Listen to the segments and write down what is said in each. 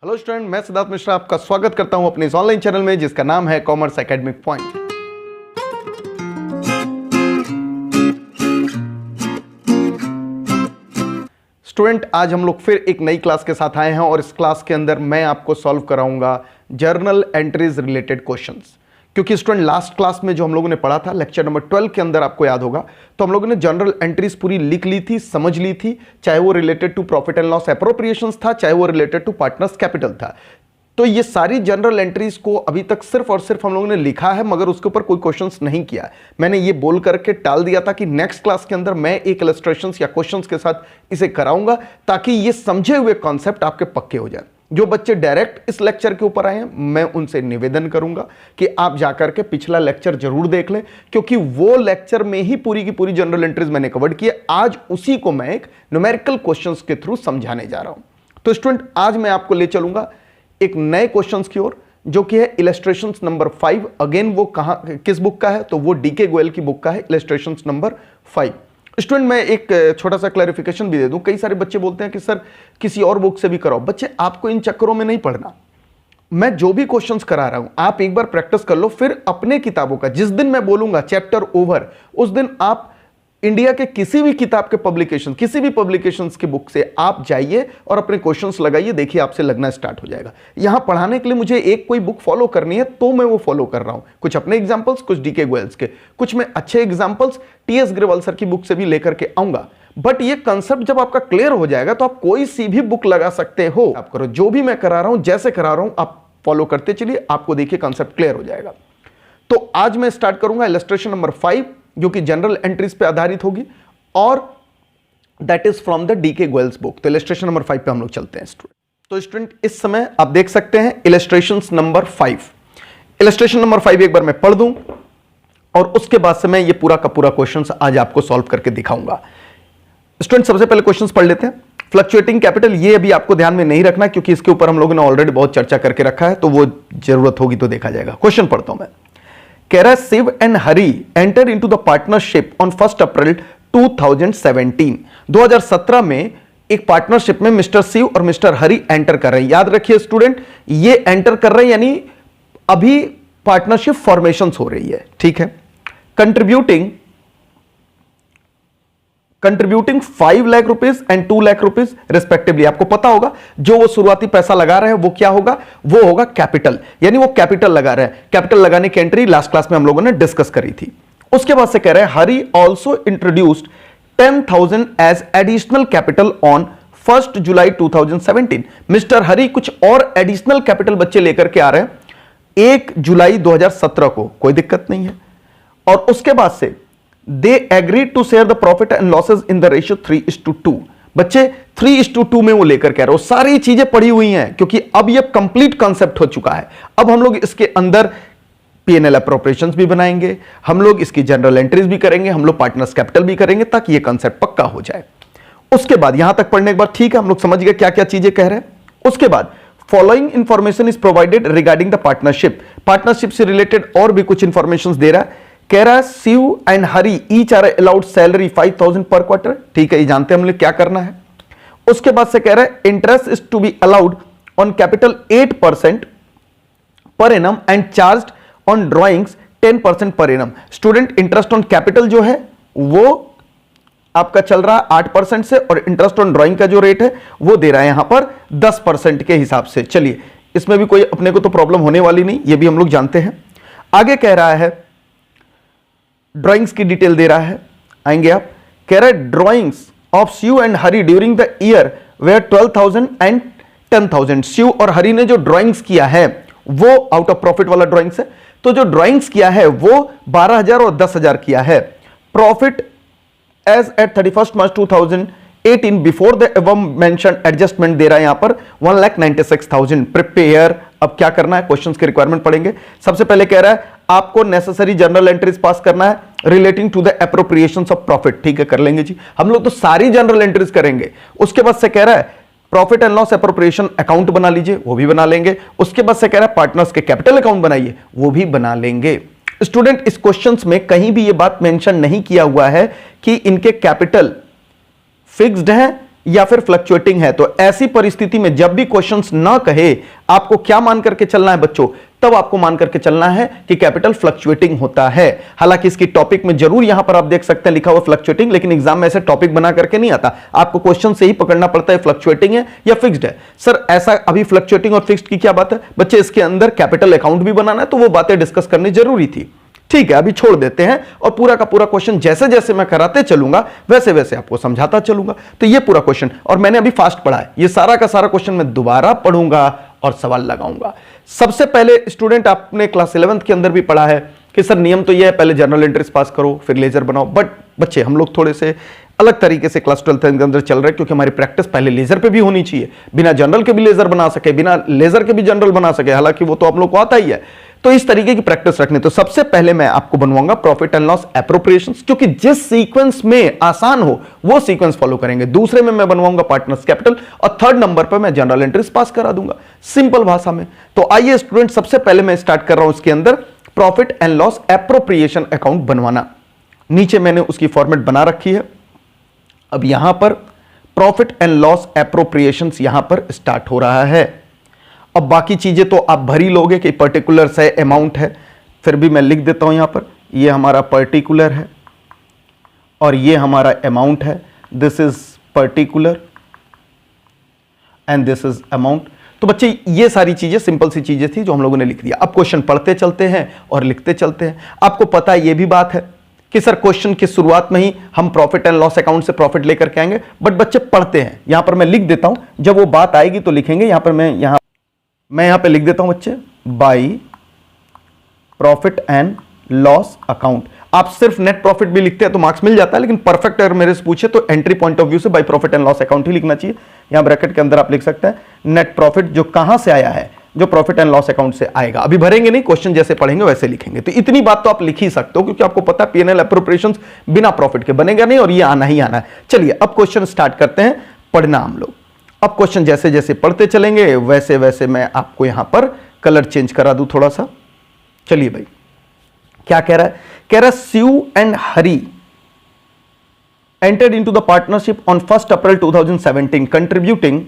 Hello student, मैं सिद्धार्थ मिश्रा आपका स्वागत करता हूं अपने इस ऑनलाइन चैनल में जिसका नाम है कॉमर्स एकेडमिक पॉइंट। स्टूडेंट, आज हम लोग फिर एक नई क्लास के साथ आए हैं और इस क्लास के अंदर मैं आपको सॉल्व कराऊंगा जर्नल एंट्रीज रिलेटेड क्वेश्चंस। क्योंकि स्टूडेंट लास्ट क्लास में जो हम लोगों ने पढ़ा था लेक्चर नंबर 12 के अंदर, आपको याद होगा, तो हम लोगों ने जनरल एंट्रीज पूरी लिख ली थी, समझ ली थी, चाहे वो related to profit and loss appropriations था, चाहे वो रिलेटेड टू पार्टनर्स कैपिटल था। तो ये सारी जनरल एंट्रीज को अभी तक सिर्फ और सिर्फ हम लोगों ने लिखा है, मगर उसके ऊपर कोई क्वेश्चंस नहीं किया। मैंने ये बोल करके टाल दिया था कि नेक्स्ट क्लास के अंदर मैं एक इलस्ट्रेशंस या क्वेश्चंस के साथ इसे कराऊंगा ताकि ये समझे हुए कॉन्सेप्ट आपके पक्के हो जाए। जो बच्चे डायरेक्ट इस लेक्चर के ऊपर आए हैं, मैं उनसे निवेदन करूंगा कि आप जाकर के पिछला लेक्चर जरूर देख लें, क्योंकि वो लेक्चर में ही पूरी की पूरी जनरल एंट्रीज मैंने कवर की है। आज उसी को मैं एक न्यूमेरिकल क्वेश्चंस के थ्रू समझाने जा रहा हूं। तो स्टूडेंट, आज मैं आपको ले चलूंगा एक नए क्वेश्चंस की ओर, जो कि है इलस्ट्रेशंस नंबर 5। अगेन वो किस बुक का है? तो वो डीके गोयल की बुक का है, इलस्ट्रेशंस नंबर 5। स्टूडेंट, मैं एक छोटा सा क्लैरिफिकेशन भी दे दूं। कई सारे बच्चे बोलते हैं कि सर किसी और बुक से भी कराओ। बच्चे, आपको इन चक्करों में नहीं पढ़ना। मैं जो भी क्वेश्चंस करा रहा हूं, आप एक बार प्रैक्टिस कर लो, फिर अपने किताबों का जिस दिन मैं बोलूंगा चैप्टर ओवर, उस दिन आप इंडिया के किसी भी किताब के पब्लिकेशन, किसी भी पब्लिकेशंस की बुक से आप जाइए और अपने क्वेश्चंस लगाइए, देखिए आपसे लगना स्टार्ट हो जाएगा। यहां पढ़ाने के लिए मुझे एक कोई बुक फॉलो करनी है तो मैं वो फॉलो कर रहा हूं। कुछ अपने एग्जांपल्स, कुछ डीके गोयल्स के, कुछ मैं अच्छे एग्जांपल्स टीएस ग्रेवाल सर की बुक से भी लेकर के आऊंगा। बट ये कंसेप्ट जब आपका क्लियर हो जाएगा तो आप कोई सी भी बुक लगा सकते हो। आप करो जो भी मैं करा रहा हूं, जैसे करा रहा हूं, आप फॉलो करते चलिए, आपको देखिए कंसेप्ट क्लियर हो जाएगा। तो आज मैं स्टार्ट करूंगा इलस्ट्रेशन नंबर 5, जो कि जनरल एंट्रीज पे आधारित होगी, और that is from the DK Goyal's book. तो इलस्ट्रेशन नंबर 5 पे हम लोग चलते हैं स्टूडेंट। तो स्टूडेंट, इस समय आप देख सकते हैं इलस्ट्रेशंस नंबर 5। इलस्ट्रेशन नंबर 5 एक बार मैं पढ़ दूं और उसके बाद से मैं ये पूरा का पूरा क्वेश्चन आज आपको सॉल्व करके दिखाऊंगा। स्टूडेंट, सबसे पहले क्वेश्चन पढ़ लेते हैं। फ्लक्चुएटिंग कैपिटल, ये अभी आपको ध्यान में नहीं रखना क्योंकि इसके ऊपर हम लोगों ने ऑलरेडी बहुत चर्चा करके रखा है, तो वो जरूरत होगी तो देखा जाएगा। क्वेश्चन पढ़ता हूं मैं। कह रहा है Shiv and Hari enter into the partnership on 1 April 2017। 2017 में एक पार्टनरशिप में मिस्टर शिव और मिस्टर हरी एंटर कर रहे हैं। याद रखिए स्टूडेंट, ये एंटर कर रहे हैं यानी अभी पार्टनरशिप फॉर्मेशन हो रही है, ठीक है। Contributing 5 lakh rupees and 2 lakh rupees respectively. आपको पता होगा जो वो शुरुआती पैसा लगा रहे हैं वो क्या होगा? वो होगा कैपिटल, यानी वो कैपिटल लगा रहे हैं। कैपिटल लगाने की एंट्री लास्ट क्लास में हम लोगों ने डिस्कस करी थी। उसके बाद से कह रहे हैं Hari also introduced 10,000 as additional capital on 1 July 2017। Mister Hari कुछ और एडिशनल कैपिटल बच्चे लेकर के आ रहे हैं 1 जुलाई 2017 को, कोई दिक्कत नहीं है। और उसके बाद से they agreed to share the profit and losses in the ratio 3:2। बच्चे 3:2 में वो लेकर के आ रहे हो। सारी चीजें पढ़ी हुई हैं क्योंकि अब ये कंप्लीट कॉन्सेप्ट हो चुका है। अब हम लोग इसके अंदर P&L अप्रोप्रिएशंस भी बनाएंगे, हम लोग इसकी जनरल एंट्रीज भी करेंगे, हम लोग पार्टनर्स कैपिटल भी करेंगे ताकि ये कॉन्सेप्ट पक्का हो जाए। उसके बाद यहां तक पढ़ने के बाद ठीक है, हम लोग समझ गए क्या क्या चीजें कह रहे हैं। उसके बाद following information is provided regarding the partnership. Partnership से रिलेटेड और भी कुछ इंफॉर्मेशन दे रहा है। कह रहा है Shiv and Hari each are allowed salary 5,000 per quarter. ठीक है, ये जानते हैं हम लोग क्या करना है। उसके बाद से कह रहा है interest is to be allowed on capital 8% per annum and charged on drawings 10% per annum. Student, interest on capital जो है वो आपका चल रहा है 8% से, और इंटरेस्ट ऑन ड्रॉइंग का जो रेट है वो दे रहा है यहां पर 10% के हिसाब से। चलिए, इसमें भी कोई अपने को तो प्रॉब्लम होने वाली नहीं, ये भी हम लोग जानते हैं। आगे कह रहा है ड्राइंग्स की डिटेल दे रहा है, आएंगे आप। कह रहा है drawings of Shiv and Hari during the year were 12,000 and 10,000। Shiv और हरी ने जो ड्राइंग्स किया है वो आउट ऑफ प्रॉफिट वाला ड्राइंग्स है, तो जो ड्राइंग्स किया है वो 12,000 और 10,000 किया है। Profit as at 31 March 2018 before the above mentioned adjustment दे रहा है यहां पर 1,96,000। प्रिपेयर, अब क्या करना है, क्वेश्चंस की रिक्वायरमेंट पढ़ेंगे। सबसे पहले कह रहा है आपको नेसेसरी जनरल एंट्रीज पास करना है relating to the appropriations of profit. ठीक है, कर लेंगे जी, हम लोग तो सारी जनरल एंट्रीज करेंगे। उसके बाद से कह रहा है profit and loss appropriation account बना लीजिए, वो भी बना लेंगे। उसके बाद से कह रहा है पार्टनर्स के कैपिटल अकाउंट बनाइए, वो भी बना लेंगे। स्टूडेंट, इस क्वेश्चंस में कहीं भी ये बात मेंशन नहीं किया हुआ है कि इनके कैपिटल फिक्स्ड है या फिर फ्लक्चुएटिंग है। तो ऐसी परिस्थिति में जब भी क्वेश्चंस ना कहे, आपको क्या मान करके चलना है बच्चों? तब आपको मान करके चलना है कि कैपिटल फ्लक्चुएटिंग होता है। हालांकि इसकी टॉपिक में जरूर यहां पर आप देख सकते हैं लिखा हुआ फ्लक्चुएटिंग, लेकिन एग्जाम में ऐसे टॉपिक बना करके नहीं आता, आपको क्वेश्चन से ही पकड़ना पड़ता है फ्लक्चुएटिंग है या फिक्स्ड है। सर ऐसा अभी फ्लक्चुएटिंग और फिक्स्ड की क्या बात है? बच्चे इसके अंदर कैपिटल अकाउंट भी बनाना है, तो वो बातें डिस्कस करनी जरूरी थी। ठीक है, अभी छोड़ देते हैं और पूरा का पूरा क्वेश्चन जैसे जैसे मैं कराते चलूंगा वैसे वैसे आपको समझाता चलूंगा। तो ये पूरा क्वेश्चन, और मैंने अभी फास्ट पढ़ा है, ये सारा का सारा क्वेश्चन मैं दोबारा पढ़ूंगा और सवाल लगाऊंगा। सबसे पहले स्टूडेंट, आपने क्लास 11th के अंदर भी पढ़ा है कि सर नियम तो ये है, पहले जर्नल एंट्रीज पास करो फिर लेजर बनाओ। बट बच्चे हम लोग थोड़े से अलग तरीके से क्लास 12th के अंदर चल रहे हैं, क्योंकि हमारी प्रैक्टिस पहले लेजर पे भी होनी चाहिए। बिना जनरल के भी लेजर बना सके, बिना लेजर के भी जनरल बना सके, हालांकि वो तो आप लोग को आता ही है। तो इस तरीके की प्रैक्टिस रखनी। तो सबसे पहले मैं आपको बनवाऊंगा प्रॉफिट एंड लॉस एप्रोप्रिएशंस, क्योंकि जिस सीक्वेंस में आसान हो वो सीक्वेंस फॉलो करेंगे। दूसरे में मैं बनवाऊंगा पार्टनर्स कैपिटल, और थर्ड नंबर पर मैं जनरल एंट्रीज पास करा दूंगा सिंपल भाषा में। तो आइए स्टूडेंट, सबसे पहले मैं स्टार्ट कर रहा हूं इसके अंदर profit and loss appropriation account बनवाना। नीचे मैंने उसकी फॉर्मेट बना रखी है। अब यहां पर प्रॉफिट एंड लॉस एप्रोप्रिएशंस यहां पर स्टार्ट हो रहा है। अब बाकी चीजें तो आप भर ही लोगे कि पर्टिकुलर है, अमाउंट है, फिर भी मैं लिख देता हूं यहां पर, ये हमारा पर्टिकुलर है और ये हमारा अमाउंट है। This is particular and this is amount. तो बच्चे ये सारी चीजें सिंपल सी चीजें थी जो हम लोगों ने लिख दिया। अब क्वेश्चन पढ़ते चलते हैं और लिखते चलते हैं। आपको पता है ये भी बात है कि सर क्वेश्चन की शुरुआत में ही हम प्रॉफिट एंड लॉस अकाउंट से प्रॉफिट लेकर के आएंगे, बट बच्चे पढ़ते हैं। यहां पर मैं लिख देता हूं, जब वो बात आएगी तो लिखेंगे। यहां पर मैं यहां पे लिख देता हूं बच्चे, by profit and loss account. आप सिर्फ नेट प्रॉफिट भी लिखते हैं तो मार्क्स मिल जाता है, लेकिन परफेक्ट अगर मेरे से पूछे तो एंट्री पॉइंट ऑफ व्यू से by profit and loss account ही लिखना चाहिए। यहां ब्रैकेट के अंदर आप लिख सकते हैं नेट प्रॉफिट, जो कहां से आया है, जो प्रॉफिट एंड लॉस अकाउंट से आएगा। अभी भरेंगे नहीं, क्वेश्चन जैसे पढ़ेंगे वैसे लिखेंगे। तो इतनी बात तो आप लिख ही सकते हो, क्योंकि आपको पता है पीएनएल एप्रोप्रिएशंस बिना प्रॉफिट के बनेगा नहीं, और ये आना ही आना है। चलिए अब क्वेश्चन स्टार्ट करते हैं पढ़ना हम लोग। अब क्वेश्चन जैसे जैसे पढ़ते चलेंगे वैसे वैसे मैं आपको यहां पर कलर चेंज करा दूं थोड़ा सा। चलिए भाई, क्या कह रहा है? कह रहा है Sue and Hari entered into the partnership on 1st April 2017 contributing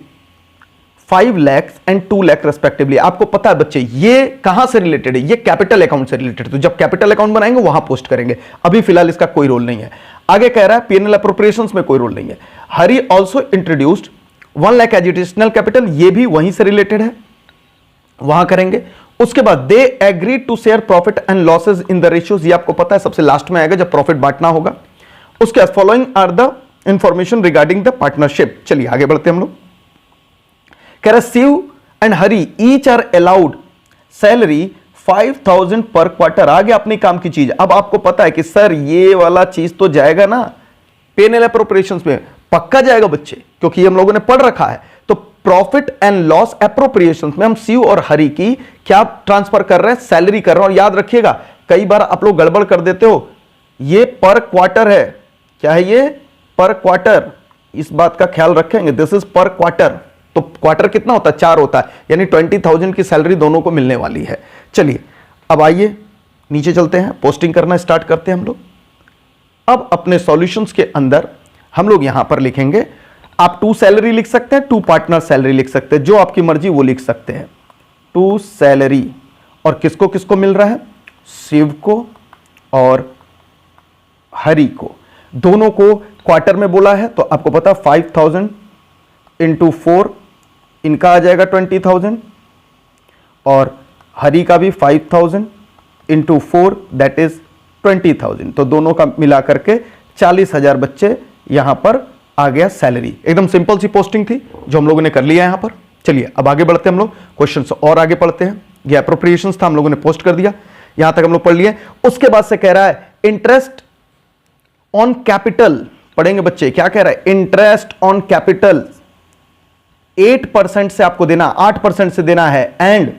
5 lakh and 2 lakh respectively. आपको पता है बच्चे ये कहां से रिलेटेड है? ये कैपिटल अकाउंट से रिलेटेड। तो जब कैपिटल अकाउंट बनाएंगे वहां पोस्ट करेंगे, अभी फिलहाल इसका कोई रोल नहीं है। आगे कह रहा है पीएनएल एप्रोप्रिएशंस में कोई रोल नहीं है। Hari also introduced 1 lakh educational capital, ये भी वहीं से रिलेटेड है, वहां करेंगे। उसके बाद they agree to share profit and losses in the ratios, ये आपको पता है सबसे लास्ट में आएगा जब प्रॉफिट बांटना होगा। उसके बाद following are the information regarding the partnership. चलिए आगे बढ़ते हैं हम लोग। कह रहा Shiv and Hari each are allowed salary 5000 per quarter. आगे अपनी काम की चीज। अब आपको पता है कि सर ये वाला चीज तो जाएगा ना पीएनएल एप्रोप्रिएशंस में, पक्का जाएगा बच्चे, क्योंकि हम लोगों ने पढ़ रखा है। तो प्रॉफिट एंड लॉस एप्रोप्रिएशंस में हम शिव और हरी की क्या ट्रांसफर कर रहे हैं? सैलरी कर रहे हैं। और याद रखिएगा, कई बार आप लोग गड़बड़ कर देते हो, ये पर क्वार्टर है। क्या है ये? पर क्वार्टर। इस बात का ख्याल रखेंगे, दिस इज पर क्वार्टर। तो क्वार्टर कितना होता है? 4 होता है, यानी 20,000 की सैलरी दोनों को मिलने वाली है। चलिए अब आइए नीचे चलते हैं, पोस्टिंग करना स्टार्ट करते हैं हम लोग। अब अपने सॉल्यूशंस के अंदर हम लोग यहां पर लिखेंगे, आप 2 सैलरी लिख सकते हैं, 2 पार्टनर सैलरी लिख सकते हैं, जो आपकी मर्जी वो लिख सकते हैं। 2 सैलरी, और किसको किसको मिल रहा है? शिव को और हरी को, दोनों को क्वार्टर में बोला है। तो आपको पता 5000 इंटू 4, इनका आ जाएगा 20,000, और हरी का भी 5000 इंटू 4 दैट इज 20,000। तो दोनों का मिला करके 40,000 बच्चे यहां पर आ गया सैलरी। एकदम सिंपल सी पोस्टिंग थी जो हम लोगों ने कर लिया यहां पर। चलिए अब आगे बढ़ते हैं हम लोग, क्वेश्चन और आगे पढ़ते हैं। ये एप्रोप्रिएशंस था, हम लोगों ने पोस्ट कर दिया, यहां तक हम लोग पढ़ लिए। उसके बाद से कह रहा है इंटरेस्ट ऑन कैपिटल पढ़ेंगे बच्चे। क्या कह रहा है? इंटरेस्ट ऑन कैपिटल 8% से आपको देना, 8% से देना है, एंड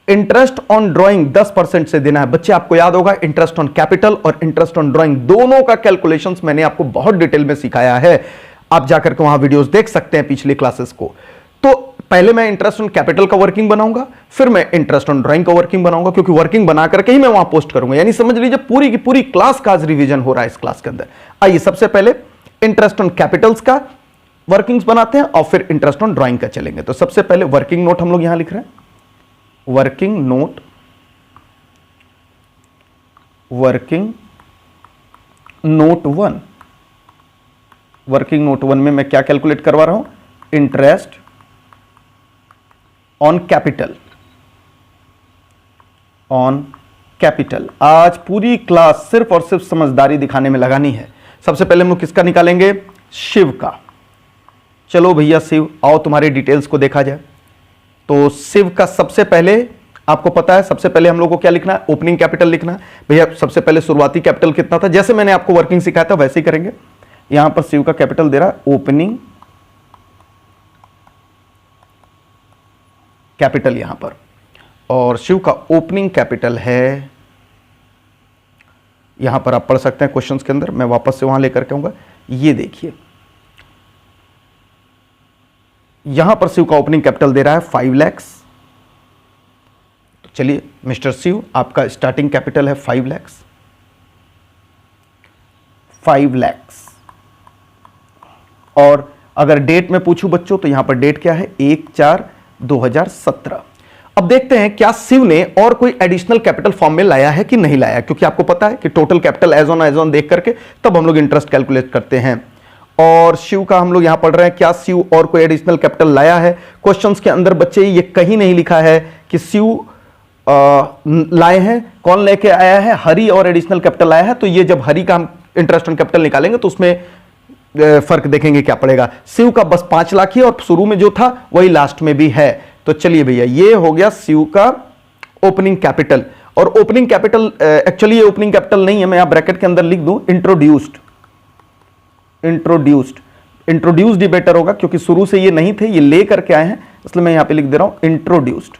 इंटरेस्ट ऑन ड्राइंग 10% से देना है। बच्चे आपको याद होगा इंटरेस्ट ऑन कैपिटल और इंटरेस्ट ऑन ड्राइंग दोनों का कैलकुलेशंस मैंने आपको बहुत डिटेल में सिखाया है, आप जाकर के वहां वीडियोस देख सकते हैं पिछले क्लासेस को। तो पहले मैं इंटरेस्ट ऑन कैपिटल का वर्किंग बनाऊंगा, फिर मैं इंटरेस्ट ऑन ड्राइंग का वर्किंग बनाऊंगा, क्योंकि वर्किंग बना करके ही मैं वहां पोस्ट करूंगा। यानी समझ लीजिए पूरी की पूरी क्लास का आज रिवीजन हो रहा है इस क्लास के अंदर। आइए सबसे पहले इंटरेस्ट ऑन कैपिटल्स का वर्किंग्स बनाते हैं और फिर इंटरेस्ट ऑन ड्राइंग का चलेंगे। तो सबसे पहले वर्किंग नोट हम लोग यहां लिख रहे हैं, working note, working note 1। Working note 1 में मैं क्या कैलकुलेट करवा रहा हूं, interest on capital, on capital. आज पूरी क्लास सिर्फ और सिर्फ समझदारी दिखाने में लगानी है। सबसे पहले हम लोग किसका निकालेंगे, शिव का। चलो भैया शिव, आओ तुम्हारी डिटेल्स को देखा जाए। तो शिव का सबसे पहले आपको पता है, सबसे पहले हम लोग को क्या लिखना है, ओपनिंग कैपिटल लिखना है। भैया सबसे पहले शुरुआती कैपिटल कितना था, जैसे मैंने आपको वर्किंग सिखाया था वैसे ही करेंगे। यहां पर शिव का कैपिटल दे रहा है ओपनिंग कैपिटल यहां पर, और शिव का ओपनिंग कैपिटल है, यहां पर आप पढ़ सकते हैं क्वेश्चंस के अंदर, मैं वापस से वहां लेकर के आऊंगा। ये देखिए यहां पर शिव का ओपनिंग कैपिटल दे रहा है 5 लाख। तो चलिए मिस्टर शिव, आपका स्टार्टिंग कैपिटल है 5 लाख, 5 लाख। और अगर डेट में पूछूं बच्चों तो यहां पर डेट क्या है, 1/4/2017। अब देखते हैं क्या शिव ने और कोई एडिशनल कैपिटल फॉर्म में लाया है कि नहीं लाया, क्योंकि आपको पता है कि टोटल कैपिटल एज ऑन देख करके तब हम लोग इंटरेस्ट कैलकुलेट करते हैं। और शिव का हम लोग यहां पढ़ रहे हैं, क्या शिव और कोई एडिशनल कैपिटल लाया है। क्वेश्चंस के अंदर बच्चे ये कहीं नहीं लिखा है कि शिव लाए हैं, कौन लेके आया है, हरि और एडिशनल कैपिटल लाया है। तो ये जब हरि का हम इंटरेस्ट ऑन कैपिटल निकालेंगे तो उसमें फर्क देखेंगे क्या पड़ेगा। शिव का बस 5 लाख ही और शुरू में जो था वही लास्ट में भी है। तो चलिए भैया ये हो गया शिव का ओपनिंग कैपिटल। और ओपनिंग कैपिटल एक्चुअली ये ओपनिंग कैपिटल नहीं है, मैं यहां ब्रैकेट के अंदर लिख दूं इंट्रोड्यूस्ड, इंट्रोड्यूस्ड, इंट्रोड्यूस्ड ही बेटर होगा क्योंकि शुरू से ये नहीं थे, ये ले करके आए हैं, इसलिए मैं यहां पे लिख दे रहा हूं इंट्रोड्यूस्ड,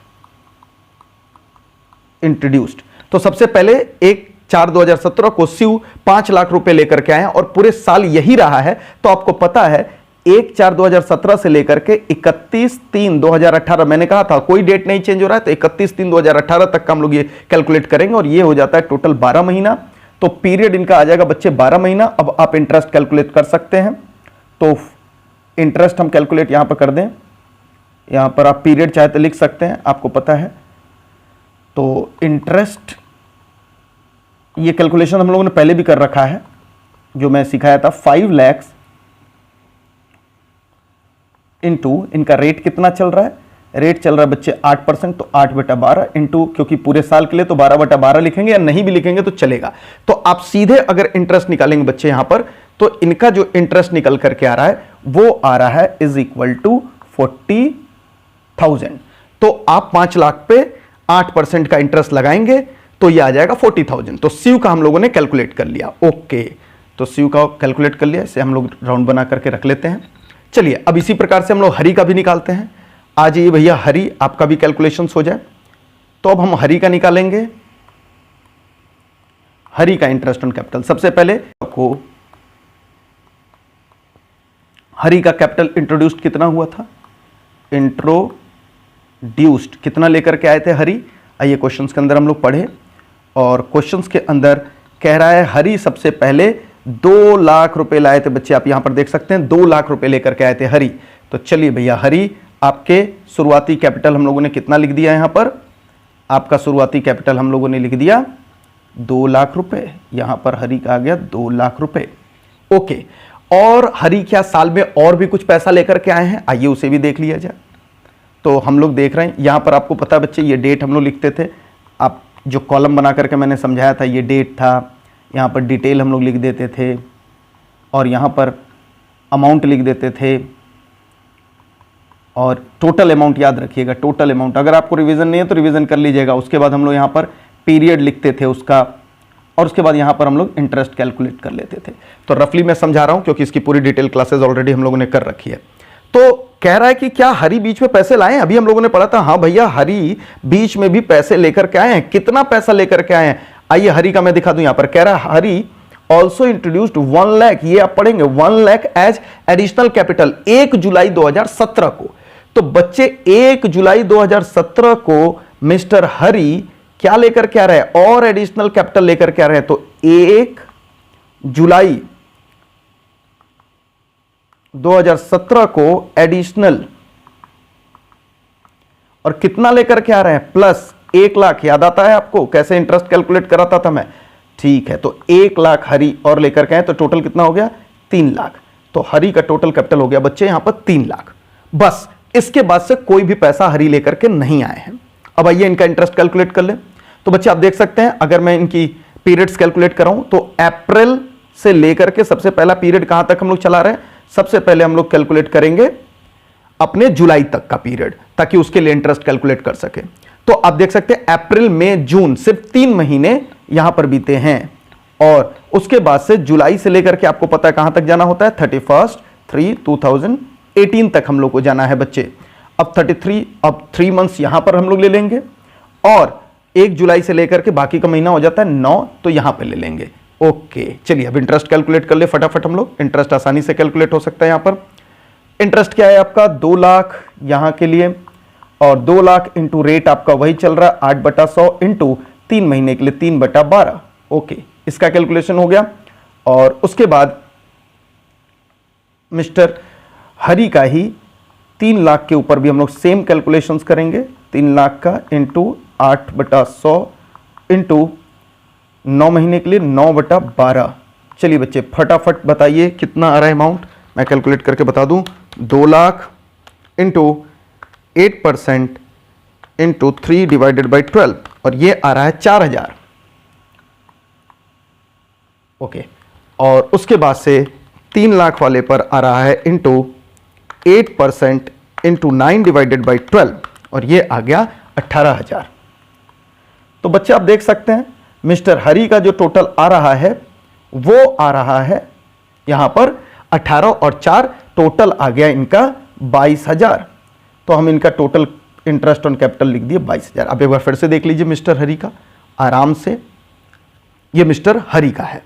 इंट्रोड्यूस्ड। तो सबसे पहले 1/4/2017 को शिव 5 लाख रुपए लेकर के आए हैं और पूरे साल यही रहा है। तो आपको पता है 1/4/2017 से लेकर के 31/3/2018, मैंने कहा था कोई डेट नहीं चेंज हो रहा है, तो 31/3/2018 तक का हम लोग ये कैलकुलेट करेंगे और ये हो जाता है टोटल 12 महीना। तो पीरियड इनका आ जाएगा बच्चे 12 महीना। अब आप इंटरेस्ट कैलकुलेट कर सकते हैं, तो इंटरेस्ट हम कैलकुलेट यहां पर कर दें, यहां पर आप पीरियड चाहे तो लिख सकते हैं, आपको पता है। तो इंटरेस्ट ये कैलकुलेशन हम लोगों ने पहले भी कर रखा है, जो मैं सिखाया था, 5 लाख इंटू इनका रेट कितना चल रहा है, रेट चल रहा है बच्चे 8%, तो 8/12 इंटू, क्योंकि पूरे साल के लिए तो 12/12 लिखेंगे, या नहीं भी लिखेंगे तो चलेगा। तो आप सीधे अगर इंटरेस्ट निकालेंगे बच्चे यहां पर, तो इनका जो इंटरेस्ट निकल करके आ रहा है वो आ रहा है = 40,000। तो आप 5 लाख पे 8% का इंटरेस्ट लगाएंगे तो ये आ जाएगा 40,000। तो शिव का हम लोगों ने कैलकुलेट कर लिया। ओके, तो शिव का कैलकुलेट कर लिया, इसे हम लोग राउंड बना करके रख लेते हैं। चलिए अब इसी प्रकार से हम लोग हरि का भी निकालते हैं। आ जाइए भैया हरि, आपका भी कैलकुलेशंस हो जाए। तो अब हम हरि का निकालेंगे, हरि का इंटरेस्ट ऑन कैपिटल। सबसे पहले आपको हरि का कैपिटल इंट्रोड्यूस्ड कितना हुआ था, इंट्रोड्यूस्ड कितना लेकर के आए थे हरि। आइए क्वेश्चंस के अंदर हम लोग पढ़े, और क्वेश्चंस के अंदर कह रहा है हरि सबसे पहले 2 लाख रुपए लाए थे बच्चे, आप यहां पर देख सकते हैं 2 लाख रुपए लेकर के आए थे हरि। तो चलिए भैया हरि, आपके शुरुआती कैपिटल हम लोगों ने कितना लिख दिया, यहां पर आपका शुरुआती कैपिटल हम लोगों ने लिख दिया 2 लाख रुपए, यहां पर हरि का आ गया 2 लाख रुपए। ओके, और हरि क्या साल में और भी कुछ पैसा लेकर के आए हैं, आइए उसे भी देख लिया जाए। तो हम लोग देख रहे हैं यहां पर, आपको पता है बच्चे ये डेट हम लोग लिखते थे, आप जो कॉलम बना करके मैंने समझाया था ये डेट था, यहाँ पर डिटेल हम लोग लिख देते थे और यहाँ पर अमाउंट लिख देते थे, और टोटल अमाउंट याद रखिएगा, टोटल अमाउंट। अगर आपको रिवीजन नहीं है तो रिवीजन कर लीजिएगा। उसके बाद हम लोग यहाँ पर पीरियड लिखते थे उसका, और उसके बाद यहाँ पर हम लोग इंटरेस्ट कैलकुलेट कर लेते थे। तो रफली मैं समझा रहा हूँ क्योंकि इसकी पूरी डिटेल क्लासेस ऑलरेडी हम लोगों ने कर रखी है। तो कह रहा है कि क्या हरि बीच में पैसे लाए हैं, अभी हम लोगों ने पढ़ा था, हाँ भैया हरि बीच में भी पैसे लेकर के आए हैं। कितना पैसा लेकर के आए हैं, आइए हरि का मैं दिखा दूं। यहां पर कह रहा है हरि ऑल्सो इंट्रोड्यूस्ड 1 लाख, ये आप पढ़ेंगे 1 lakh as additional capital 1 July 2017 को। तो बच्चे 1 जुलाई 2017 को मिस्टर हरि क्या लेकर के आ रहे हैं, और एडिशनल कैपिटल लेकर के आ रहे हैं। तो 1 जुलाई 2017 को एडिशनल और कितना लेकर के आ रहे हैं, प्लस 1 लाख। याद आता है आपको कैसे इंटरेस्ट कैलकुलेट कराता था मैं? ठीक है, तो 1 लाख हरी और लेकर के आए तो टोटल कितना हो गया? 3 लाख। तो हरी का टोटल कैपिटल हो गया बच्चे यहां पर 3 लाख। बस इसके बाद से कोई भी पैसा हरी लेकर के नहीं आए हैं। अब आइए इनका इंटरेस्ट कैलकुलेट कर ले। तो बच्चे आप देख सकते हैं, अगर मैं इनकी पीरियड्स कैलकुलेट कराऊं तो अप्रैल से लेकर के सबसे पहला पीरियड कहां तक हम लोग चला रहे हैं? सबसे पहले हम लोग कैलकुलेट करेंगे अपने जुलाई तक का पीरियड, ताकि उसके लिए इंटरेस्ट कैलकुलेट कर सके। तो आप देख सकते हैं अप्रैल मई जून सिर्फ 3 महीने यहां पर बीते हैं, और उसके बाद से जुलाई से लेकर के आपको पता है कहां तक जाना होता है? 31/3/2018 तक हम लोग को जाना है बच्चे। अब 3 मंथ्स यहां पर हम लोग ले लेंगे, और 1 जुलाई से लेकर के बाकी का महीना हो जाता है 9, तो यहां पे ले लेंगे। ओके, चलिए अब इंटरेस्ट कैलकुलेट कर ले फटाफट हम लोग। इंटरेस्ट आसानी से कैलकुलेट हो सकता है। यहां पर इंटरेस्ट क्या है आपका? 2 लाख यहां के लिए, और 2 लाख इंटू रेट आपका वही चल रहा है 8/100 इंटू 3 महीने के लिए 3/12। ओके, इसका कैलकुलेशन हो गया। और उसके बाद मिस्टर हरी का ही 3 लाख के ऊपर भी हम लोग सेम कैलकुलेशंस करेंगे। 3 लाख का इंटू 8/100 इंटू 9 महीने के लिए 9/12। चलिए बच्चे फटाफट बताइए कितना आ रहा है अमाउंट, मैं कैलकुलेट करके बता दूं। 2 लाख इंटू 8% इंटू 3/12, और ये आ रहा है 4000। ओके, और उसके बाद से 3 लाख वाले पर आ रहा है इंटू 8% इंटू 9/12, और ये आ गया 18,000। तो बच्चे आप देख सकते हैं मिस्टर हरी का जो टोटल आ रहा है वो आ रहा है यहां पर 18 और 4, टोटल आ गया इनका 22,000। तो हम इनका टोटल इंटरेस्ट ऑन कैपिटल लिख दिए 22,000। अब एक बार फिर से देख लीजिए मिस्टर हरी का आराम से, ये मिस्टर हरी का है,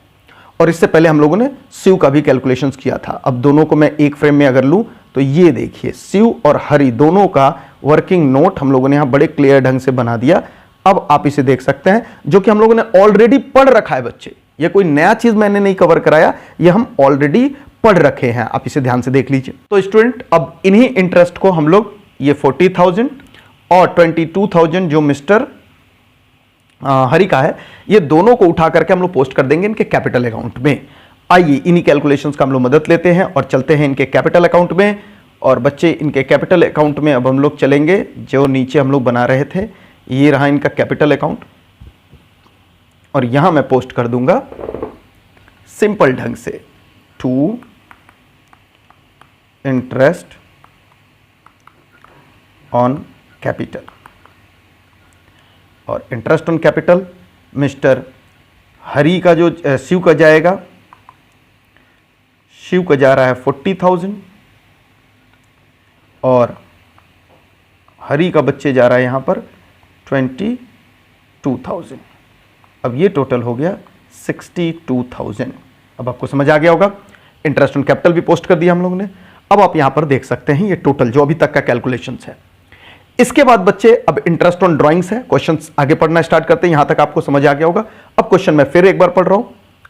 और इससे पहले हम लोगों ने शिव का भी कैलकुलेशंस किया था। अब दोनों को मैं एक फ्रेम में अगर लूं तो ये देखिए शिव और हरी दोनों का वर्किंग नोट हम लोगों ने यहां बड़े क्लियर ढंग से बना दिया। अब आप इसे देख सकते हैं, जो कि हम लोगों ने ऑलरेडी पढ़ रखा है बच्चे। ये कोई नया चीज मैंने नहीं कवर कराया, ये हम ऑलरेडी पढ़ रखे हैं। आप इसे ध्यान से देख लीजिए। तो स्टूडेंट अब इन्हीं इंटरेस्ट को हम लोग ये 40,000 और 22,000 जो मिस्टर हरी का है, ये दोनों को उठा करके हम लोग पोस्ट कर देंगे इनके कैपिटल अकाउंट में। आइए इन्हीं कैलकुलेशंस का हम लोग मदद लेते हैं और चलते हैं इनके कैपिटल अकाउंट में। और बच्चे इनके कैपिटल अकाउंट में अब हम लोग चलेंगे, जो नीचे हम लोग बना रहे थे, ये रहा इनका कैपिटल अकाउंट, और यहां मैं पोस्ट कर दूंगा सिंपल ढंग से टू इंटरेस्ट ऑन कैपिटल। और इंटरेस्ट ऑन कैपिटल मिस्टर हरी का जो शिव का जाएगा, शिव का जा रहा है 40,000, और हरी का बच्चे जा रहा है यहां पर 22,000। अब ये टोटल हो गया 62,000। अब आपको समझ आ गया होगा। इंटरेस्ट ऑन कैपिटल भी पोस्ट कर दिया हम लोगों ने। अब आप यहां पर देख सकते हैं ये टोटल जो अभी तक का कैलकुलेशंस है। इसके बाद बच्चे अब इंटरेस्ट ऑन ड्राइंग्स है। क्वेश्चंस आगे पढ़ना स्टार्ट करते हैं। यहां तक आपको समझ आ गया होगा। अब क्वेश्चन मैं फिर एक बार पढ़ रहा हूं।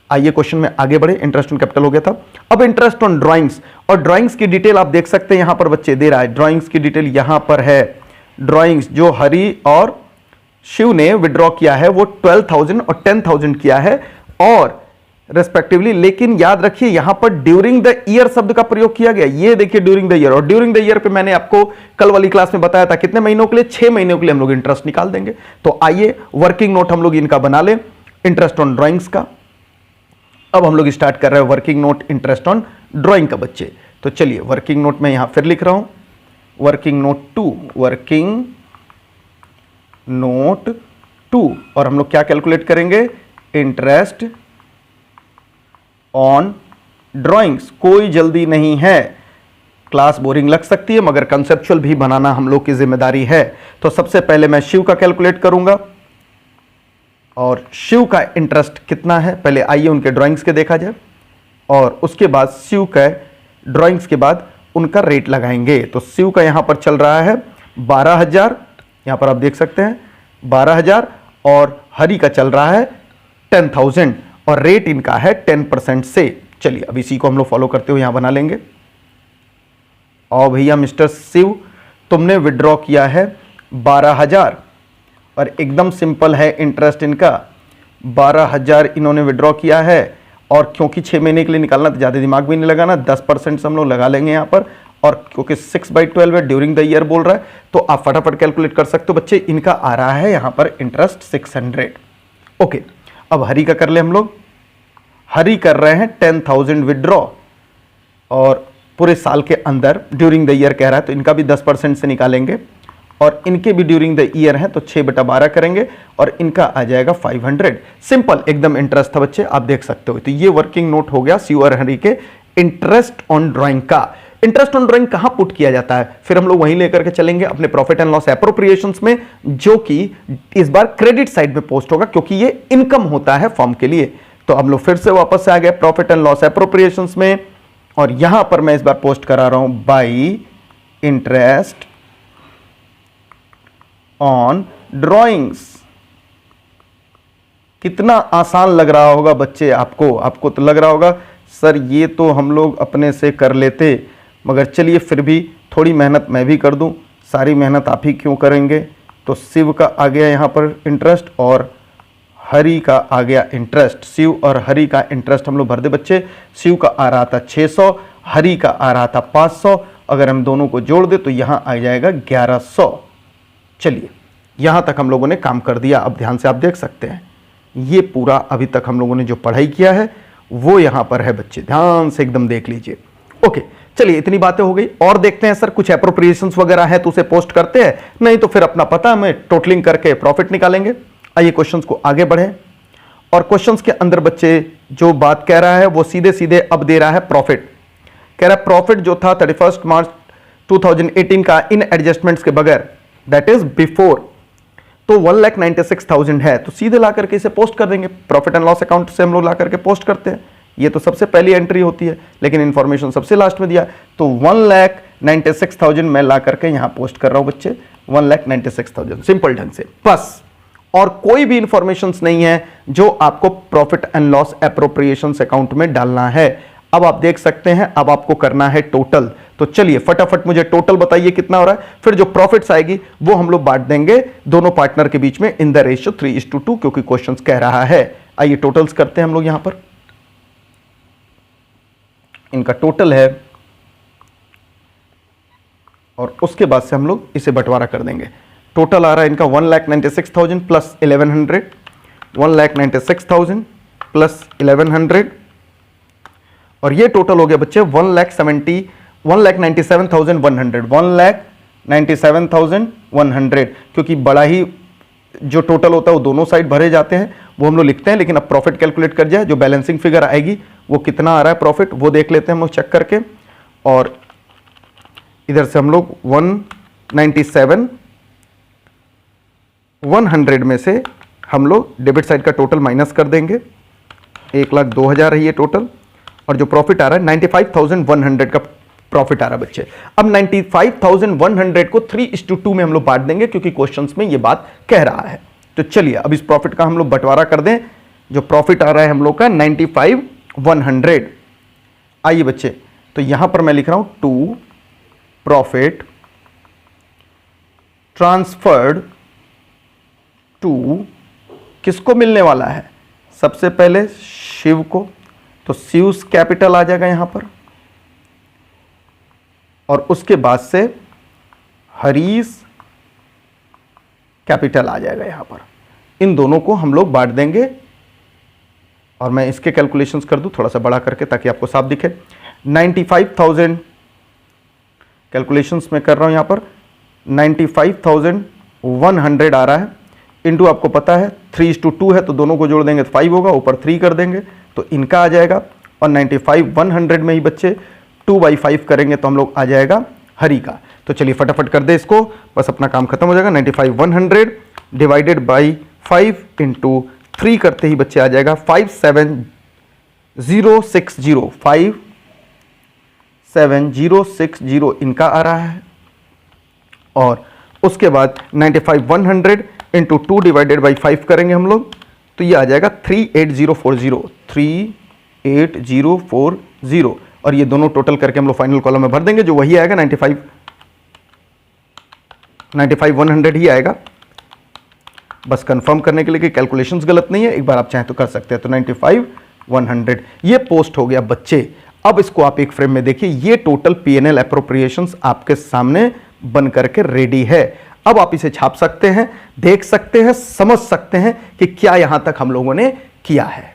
आइए क्वेश्चन में आगे बढ़े। इंटरेस्ट ऑन कैपिटल हो गया था, अब इंटरेस्ट ऑन ड्राइंग्स। और ड्राइंग्स की डिटेल आप देख सकते हैं यहां पर बच्चे दे रहा है। ड्राइंग्स की डिटेल यहां पर है। ड्राइंग्स जो हरी और शिव ने विड्रॉ किया है वो 12,000 और 10,000 किया है और रेस्पेक्टिवली। लेकिन याद रखिए यहां पर ड्यूरिंग द ईयर शब्द का प्रयोग किया गया। ये देखिए ड्यूरिंग द ईयर, और ड्यूरिंग द ईयर पे मैंने आपको कल वाली क्लास में बताया था कितने महीनों के लिए, 6 महीनों के लिए हम लोग इंटरेस्ट निकाल देंगे। तो आइए वर्किंग नोट हम लोग इनका बना लें इंटरेस्ट ऑन ड्राइंग्स का। अब हम लोग स्टार्ट कर रहे हैं working note interest on drawing का बच्चे। तो चलिए वर्किंग नोट में यहां फिर लिख रहा हूं वर्किंग नोट 2, वर्किंग नोट 2, और हम लोग क्या कैलकुलेट करेंगे? Interest on drawings. कोई जल्दी नहीं है, क्लास बोरिंग लग सकती है मगर कंसेप्चुअल भी बनाना हम लोग की जिम्मेदारी है। तो सबसे पहले मैं शिव का कैलकुलेट करूंगा, और शिव का इंटरेस्ट कितना है पहले आइए उनके ड्राइंग्स के देखा जाए, और उसके बाद शिव का ड्राइंग्स के बाद उनका रेट लगाएंगे। तो शिव का यहां पर चल रहा है 12,000, यहां पर आप देख सकते हैं 12,000, और हरी का चल रहा है 10,000, और रेट इनका है 10% से। चलिए अब इसी को हम लोग फॉलो करते हुए यहां बना लेंगे। और भैया मिस्टर शिव, तुमने विड्रॉ किया है 12,000 और एकदम सिंपल है इंटरेस्ट इनका 12,000 इन्होंने विड्रॉ किया है। और क्योंकि 6 महीने के लिए निकालना तो ज़्यादा दिमाग भी नहीं लगाना, 10% से हम लोग लगा लेंगे यहाँ पर। और क्योंकि 6/12 है, ड्यूरिंग द ईयर बोल रहा है, तो आप फटाफट कैलकुलेट कर सकते हो बच्चे। इनका आ रहा है यहाँ पर इंटरेस्ट 600। ओके, अब हरी का कर ले हम लोग। हरी कर रहे हैं 10,000 विड्रॉ और पूरे साल के अंदर ड्यूरिंग द ईयर कह रहा है, तो इनका भी 10% से निकालेंगे और इनके भी ड्यूरिंग द ईयर है तो 6/12 करेंगे और इनका आ जाएगा 500। सिंपल एकदम इंटरेस्ट था बच्चे, आप देख सकते हो। तो ये वर्किंग नोट हो गया शिव और हरी के इंटरेस्ट ऑन ड्राइंग का। इंटरेस्ट ऑन ड्राइंग कहां पुट किया जाता है, फिर हम लोग वहीं लेकर के चलेंगे अपने प्रॉफिट एंड लॉस एप्रोप्रिएशंस में, जो कि इस बार क्रेडिट साइड में पोस्ट होगा क्योंकि ये इनकम होता है फर्म के लिए। तो हम लोग फिर से वापस से आ गए प्रॉफिट एंड लॉस एप्रोप्रिएशंस में और यहां पर मैं इस बार पोस्ट करा रहा हूं बाई इंटरेस्ट ऑन ड्राइंग्स। कितना आसान लग रहा होगा बच्चे आपको तो लग रहा होगा सर ये तो हम लोग अपने से कर लेते, मगर चलिए फिर भी थोड़ी मेहनत मैं भी कर दूं, सारी मेहनत आप ही क्यों करेंगे। तो शिव का आ गया यहाँ पर इंटरेस्ट और हरी का आ गया इंटरेस्ट। शिव और हरी का इंटरेस्ट हम लोग भर दे बच्चे। शिव का आ रहा था 600, हरी का आ रहा था 500, अगर हम दोनों को जोड़ दे तो यहाँ आ जाएगा 1100। चलिए यहाँ तक हम लोगों ने काम कर दिया। अब ध्यान से आप देख सकते हैं ये पूरा अभी तक हम लोगों ने जो पढ़ाई किया है वो यहाँ पर है बच्चे, ध्यान से एकदम देख लीजिए। ओके, चलिए इतनी बातें हो गई और देखते हैं सर कुछ एप्रोप्रिएशंस वगैरह है तो उसे पोस्ट करते हैं, नहीं तो फिर अपना पता हमें टोटलिंग करके प्रॉफिट निकालेंगे। आइए क्वेश्चंस को आगे बढ़े और क्वेश्चंस के अंदर बच्चे जो बात कह रहा है वो सीधे सीधे अब दे रहा है प्रॉफिट। कह रहा है प्रॉफिट जो था 31 मार्च 2018 का इन एडजस्टमेंट्स के बगैर, दैट इज बिफोर, तो 1,96,000 है, तो सीधे ला करके इसे पोस्ट कर देंगे। प्रॉफिट एंड लॉस अकाउंट से हम लोग ला करके पोस्ट करते हैं, ये तो सबसे पहली एंट्री होती है, लेकिन इंफॉर्मेशन सबसे लास्ट में दिया, तो 1,96,000 मैं ला करके यहां पोस्ट कर रहा हूं बच्चे, 1,96,000 सिंपल ढंग से बस। और कोई भी इंफॉर्मेशन नहीं है जो आपको profit and loss appropriations account में डालना है। अब आप देख सकते हैं अब आपको करना है टोटल, तो चलिए फटाफट मुझे टोटल बताइए कितना हो रहा है, फिर जो प्रॉफिट्स आएगी वो हम लोग बांट देंगे दोनों पार्टनर के बीच में इन द रेशियो 3:2 क्योंकि क्वेश्चन कह रहा है। आइए टोटल्स करते हैं हम लोग यहां पर। इनका टोटल है और उसके बाद से हम लोग इसे बंटवारा कर देंगे। टोटल आ रहा है इनका 1,96,000 प्लस 1,100, 1,96,000 प्लस 1,100 और ये टोटल हो गया बच्चे 1,97,100, 1,97,100, क्योंकि बड़ा ही जो टोटल होता है वो दोनों साइड भरे जाते हैं, वो हम लोग लिखते हैं। लेकिन अब प्रॉफिट कैलकुलेट कर जाए, जो बैलेंसिंग फिगर आएगी वो कितना आ रहा है प्रॉफिट वो देख लेते हैं हम लोग चेक करके। और इधर से हम लोग 1,97,100 में से हम लोग डेबिट साइड का टोटल माइनस कर देंगे, 1,02,000 है ये टोटल। और जो प्रॉफिट आ रहा है 95,100 का प्रॉफिट आ रहा है बच्चे। अब 95,100 को 3:2 में हम लोग बांट देंगे क्योंकि क्वेश्चंस में ये बात कह रहा है। तो चलिए अब इस प्रॉफिट का हम लोग बंटवारा कर दें। जो प्रॉफिट आ रहा है हम लोग का 95,100। आइए बच्चे, तो यहां पर मैं लिख रहा हूं टू प्रॉफिट ट्रांसफर्ड टू, किसको मिलने वाला है, सबसे पहले शिव को, तो शिव्स कैपिटल आ जाएगा यहां पर, और उसके बाद से हरीश कैपिटल आ जाएगा यहां पर। इन दोनों को हम लोग बांट देंगे और मैं इसके कैलकुलेशंस कर दूं थोड़ा सा बड़ा करके ताकि आपको साफ दिखे। 95,000 कैलकुलेशंस में कर रहा हूं यहां पर, 95,100 आ रहा है, इंटू आपको पता है 3:2 है तो दोनों को जोड़ देंगे तो 5 होगा, ऊपर 3 कर देंगे तो इनका आ जाएगा। और 95,100 में ही बच्चे 2/5 करेंगे तो हम लोग आ जाएगा हरी का। तो चलिए फटाफट कर दे इसको, बस अपना काम खत्म हो जाएगा। 95,100 डिवाइडेड बाई 5 इंटू 3 करते ही बच्चे आ जाएगा 57060, 57060 इनका आ रहा है। और उसके बाद 95,100 इंटू 2 डिवाइडेड बाई 5 करेंगे हम लोग तो ये आ जाएगा 38040, 38040। और ये दोनों टोटल करके हम लोग फाइनल कॉलम में भर देंगे, जो वही आएगा 95 100 ही आएगा। बस कंफर्म करने के लिए कि कैलकुलेशंस गलत नहीं है, एक बार आप चाहें तो कर सकते हैं। तो 95 100 ये पोस्ट हो गया बच्चे। अब इसको आप एक फ्रेम में देखिए, ये टोटल P&L एप्रोप्रिएशंस आपके सामने बन करके रेडी है। अब आप इसे छाप सकते हैं, देख सकते हैं, समझ सकते हैं कि क्या यहां तक हम लोगों ने किया है।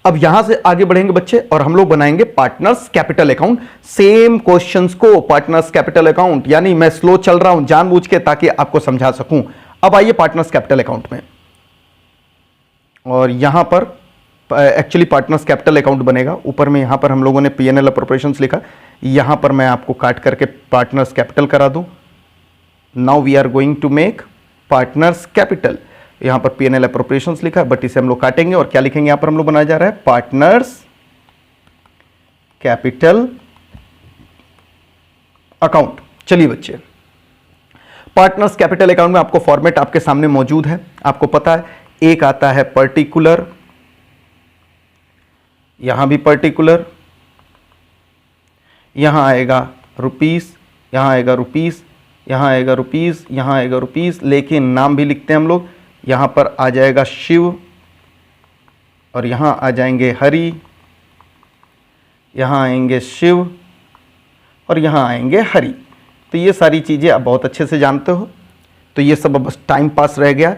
अब यहां से आगे बढ़ेंगे बच्चे और हम लोग बनाएंगे partners capital account. Same questions को पार्टनर्स कैपिटल अकाउंट, यानी मैं स्लो चल रहा हूं जानबूझ के ताकि आपको समझा सकूं। अब आइए पार्टनर्स कैपिटल अकाउंट में, और यहां पर एक्चुअली पार्टनर्स कैपिटल अकाउंट बनेगा। ऊपर में यहां पर हम लोगों ने P&L अप्रोप्रिएशंस लिखा, यहां पर मैं आपको काट करके पार्टनर्स कैपिटल करा दूं। Now we are going to make partners capital. यहां पर P&L अप्रोप्रिएशंस लिखा है, बट इसे हम लोग काटेंगे और क्या लिखेंगे यहां पर हम लोग बनाया जा रहा है पार्टनर्स कैपिटल अकाउंट। चलिए बच्चे, पार्टनर्स कैपिटल अकाउंट में आपको फॉर्मेट आपके सामने मौजूद है, आपको पता है। एक आता है पर्टिकुलर, यहां भी पर्टिकुलर, यहां आएगा रुपीस, यहां आएगा रुपीस, यहां आएगा रुपीस, यहां आएगा रुपीस, लेकिन नाम भी लिखते हैं हम लोग। यहां पर आ जाएगा शिव, और यहां आ जाएंगे हरि, यहां आएंगे शिव, और यहां आएंगे हरि। तो ये सारी चीजें आप बहुत अच्छे से जानते हो। तो ये सब बस टाइम पास रह गया।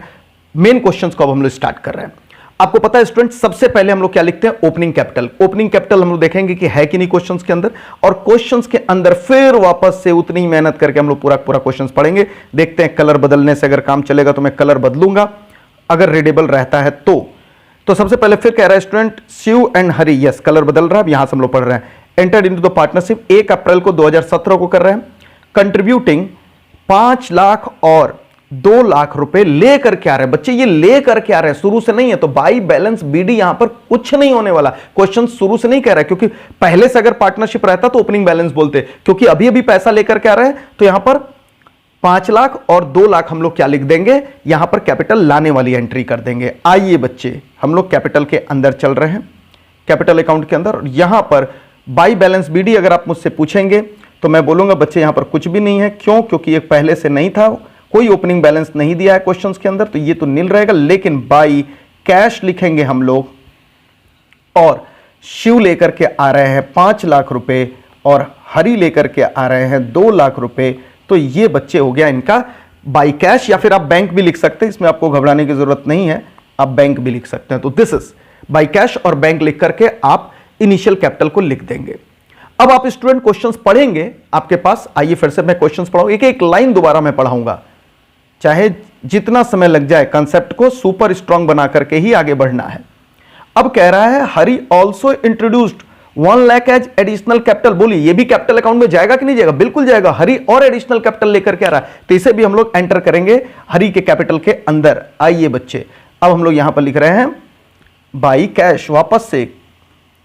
मेन क्वेश्चंस को अब हम लोग स्टार्ट कर रहे हैं। आपको पता है स्टूडेंट, सबसे पहले हम लोग क्या लिखते हैं? Opening capital. ओपनिंग कैपिटल हम लोग देखेंगे कि है कि नहीं क्वेश्चंस के अंदर, और क्वेश्चंस के अंदर फिर वापस से उतनी ही मेहनत करके हम लोग पूरा पूरा क्वेश्चंस पढ़ेंगे। देखते हैं कलर बदलने से अगर काम चलेगा तो मैं कलर बदलूंगा, अगर रीडेबल रहता है तो सबसे पहले फिर कह रहा है student Shiv and Hari, yes colour बदल रहा है। अब यहां से हम लोग पढ़ रहे हैं एंटर्ड इनटू द पार्टनरशिप 1 अप्रैल को 2017 को कर रहे हैं, कंट्रीब्यूटिंग 5 लाख और 2 लाख रुपए लेकर के आ रहे हैं। बच्चे ये लेकर के आ रहे हैं, शुरू से नहीं है। तो बाई बैलेंस बीडी यहां पर कुछ नहीं होने वाला। क्वेश्चन शुरू से नहीं कह रहा है, क्योंकि पहले से अगर पार्टनरशिप रहता तो ओपनिंग बैलेंस बोलते, क्योंकि अभी अभी पैसा लेकर के आ रहे हैं। तो यहां पर 5 लाख और 2 लाख हम लोग क्या लिख देंगे? यहां पर कैपिटल लाने वाली एंट्री कर देंगे। आइए बच्चे, हम लोग कैपिटल के अंदर चल रहे हैं, कैपिटल अकाउंट के अंदर। यहां पर बाई बैलेंस बीडी अगर आप मुझसे पूछेंगे तो मैं बोलूंगा बच्चे यहां पर कुछ भी नहीं है। क्यों? क्योंकि ये पहले से नहीं था, कोई ओपनिंग बैलेंस नहीं दिया है क्वेश्चंस के अंदर, तो ये तो नील रहेगा। लेकिन बाई कैश लिखेंगे हम लोग, और शिव लेकर के आ रहे हैं 5 लाख रुपए और हरि लेकर के आ रहे हैं 2 लाख रुपए। तो ये बच्चे हो गया इनका बाई कैश, या फिर आप बैंक भी लिख सकते हैं, इसमें आपको घबराने की जरूरत नहीं है, आप बैंक भी लिख सकते हैं। तो दिस इज बाई कैश, और बैंक लिख करके आप इनिशियल कैपिटल को लिख देंगे। अब आप स्टूडेंट क्वेश्चंस पढ़ेंगे आपके पास। आइए फिर से मैं क्वेश्चंस पढ़ाऊं, एक एक लाइन दोबारा मैं पढ़ाऊंगा, चाहे जितना समय लग जाए, कंसेप्ट को सुपर स्ट्रांग बना करके ही आगे बढ़ना है। अब कह रहा है Hari also introduced 1 lakh as additional capital. बोलिए ये भी कैपिटल अकाउंट में जाएगा कि नहीं जाएगा? बिल्कुल जाएगा। हरि और एडिशनल कैपिटल लेकर के आ रहा है, तो इसे भी हम लोग एंटर करेंगे हरि के कैपिटल के अंदर। आइए बच्चे, अब हम लोग यहां पर लिख रहे हैं बाई कैश, वापस से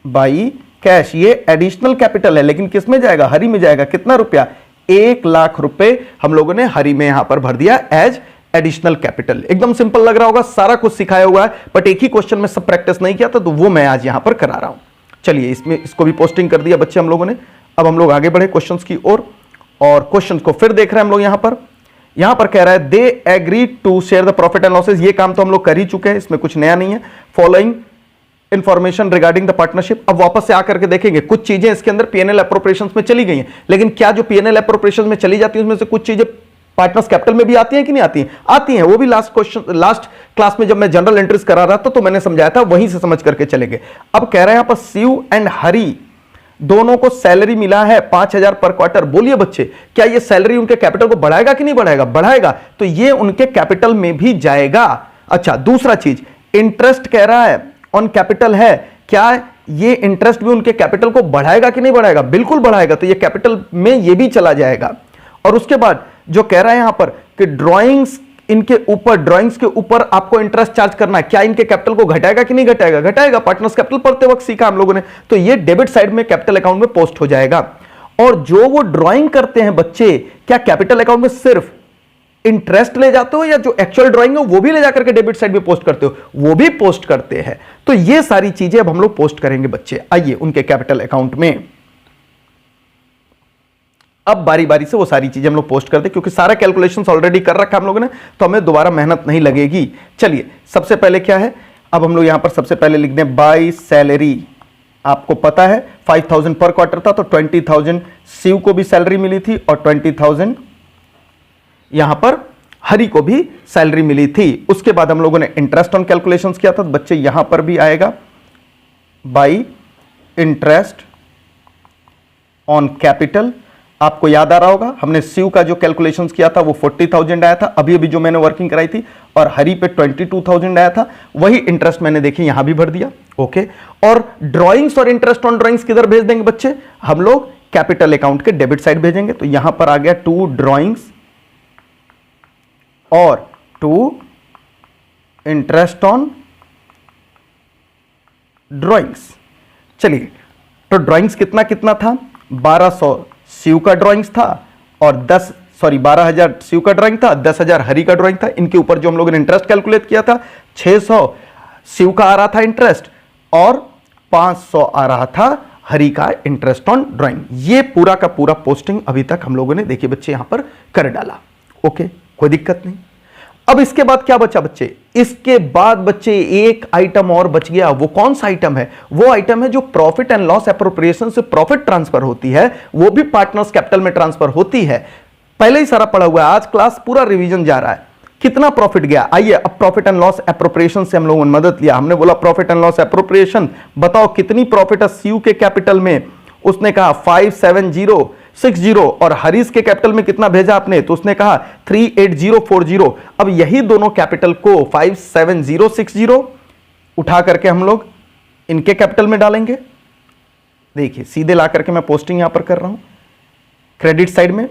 बाई कैश। ये एडिशनल कैपिटल है, लेकिन किस में जाएगा? हरि में जाएगा। कितना रुपया? 1 लाख रुपए हम लोगों ने हरि में यहां पर भर दिया एज एडिशनल कैपिटल। एकदम सिंपल लग रहा होगा, सारा कुछ सिखाया हुआ है, बट एक ही क्वेश्चन में सब प्रैक्टिस नहीं किया था, तो वो मैं आज यहां पर करा रहा हूं। चलिए, इसमें इसको भी पोस्टिंग कर दिया बच्चे हम लोगों ने। अब हम लोग आगे बढ़े क्वेश्चंस की ओर, और क्वेश्चंस को फिर देख रहे हैं हम लोग। यहां पर कह रहा है they agree to share the profit and losses. ये काम तो हम लोग कर ही चुके हैं, इसमें कुछ नया नहीं है। Following information regarding the partnership. अब वापस से आकर के देखेंगे, कुछ चीजें इसके अंदर P&L एप्रोप्रिएशंस में चली गई हैं, लेकिन क्या जो P&L एप्रोप्रिएशंस में चली जाती है उसमें से कुछ चीजें पार्टनर्स कैपिटल में भी आती हैं कि नहीं आती हैं? आती हैं। वो भी लास्ट क्लास में जब मैं जनरल एंट्रीज करा रहा था तो मैंने समझाया था, वहीं से समझ करके चलेंगे। अब कह रहे हैं यहां पर शिव एंड हरि दोनों को सैलरी मिला है 5,000 पर क्वार्टर। बोलिए बच्चे, क्या ये सैलरी उनके कैपिटल को बढ़ाएगा कि नहीं बढ़ाएगा? बढ़ाएगा, तो ये उनके कैपिटल में भी जाएगा। अच्छा, दूसरा चीज, इंटरेस्ट कह रहा है ऑन कैपिटल है, क्या ये इंटरेस्ट भी उनके कैपिटल को बढ़ाएगा कि नहीं बढ़ाएगा? बिल्कुल बढ़ाएगा, तो ये कैपिटल में ये भी चला जाएगा। और उसके बाद जो कह रहा है यहां पर कि ड्राइंग्स के ऊपर आपको इंटरेस्ट चार्ज करना है, क्या इनके कैपिटल को घटाएगा कि नहीं घटाएगा? घटाएगा। पार्टनर्स कैपिटल पढ़ते वक्त सीखा हम लोगों ने, तो ये डेबिट साइड में कैपिटल अकाउंट में पोस्ट हो जाएगा। और जो वो ड्राइंग करते हैं बच्चे, क्या कैपिटल अकाउंट में सिर्फ इंटरेस्ट ले जाते हो, या जो एक्चुअल ड्राइंग है वो भी ले जाकर के डेबिट साइड में पोस्ट करते हो? वो भी पोस्ट करते हैं। तो ये सारी चीजें अब हम लोग पोस्ट करेंगे बच्चे। आइए उनके कैपिटल अकाउंट में। अब बारी बारी से वो सारी चीजें हम लोग पोस्ट कर दे, क्योंकि सारा कैलकुलेशंस ऑलरेडी कर रखा है हम लोगों ने, तो हमें दोबारा मेहनत नहीं लगेगी। चलिए सबसे पहले क्या है, अब हम लोग यहां पर सबसे पहले लिख दें बाई सैलरी। आपको पता है 5000 पर क्वार्टर था, तो 20,000 शिव को भी सैलरी मिली थी और 20,000 यहां पर हरि को भी सैलरी मिली थी। उसके बाद हम लोगों ने इंटरेस्ट ऑन कैलकुलेशंस किया था, तो बच्चे यहां पर भी आएगा बाई इंटरेस्ट ऑन कैपिटल। आपको याद आ रहा होगा हमने शिव का जो कैलकुलेशंस किया था वो 40,000 आया था, अभी अभी जो मैंने वर्किंग कराई थी, और हरि पे 22,000 आया था, वही इंटरेस्ट मैंने देखिए यहां भी भर दिया। ओके, और ड्राइंग्स और इंटरेस्ट ऑन ड्राइंग्स किधर भेज देंगे बच्चे, हम लोग कैपिटल अकाउंट के डेबिट साइड भेजेंगे। तो यहां पर आ गया 2 ड्राइंग्स और 2 इंटरेस्ट ऑन ड्राइंग्स। चलिए, तो ड्राइंग्स कितना कितना था, 1200 शिव का ड्राइंग्स था और 12,000 शिव का ड्राइंग था, 10,000 हरि का ड्राइंग था। इनके ऊपर जो हम लोगों ने इंटरेस्ट कैलकुलेट किया था 600 शिव का आ रहा था इंटरेस्ट और 500 आ रहा था हरि का इंटरेस्ट ऑन ड्राइंग। ये पूरा का पूरा पोस्टिंग अभी तक हम लोगों ने देखिए बच्चे यहां पर कर डाला। ओके, कोई दिक्कत नहीं। अब इसके बाद क्या बचा बच्चे, इसके बाद बच्चे एक आइटम और बच गया। वो कौन सा आइटम है, वो आइटम है जो प्रॉफिट एंड लॉस एप्रोप्रिएशन से प्रॉफिट ट्रांसफर होती है, वो भी पार्टनर्स कैपिटल में ट्रांसफर होती है। पहले ही सारा पढ़ा हुआ है, आज क्लास पूरा रिवीजन जा रहा है। कितना प्रॉफिट गया, आइए अब प्रॉफिट एंड लॉस एप्रोप्रिएशन से हम लोगों ने मदद लिया। हमने बोला प्रॉफिट एंड लॉस एप्रोप्रिएशन, बताओ कितनी प्रॉफिट है सीयू के कैपिटल में। उसने कहा 57060 और हरीश के कैपिटल में कितना भेजा आपने, तो उसने कहा 38040। अब यही दोनों कैपिटल को 57060 उठा करके हम लोग इनके कैपिटल में डालेंगे। देखिए सीधे ला करके मैं पोस्टिंग यहां पर कर रहा हूं क्रेडिट साइड में,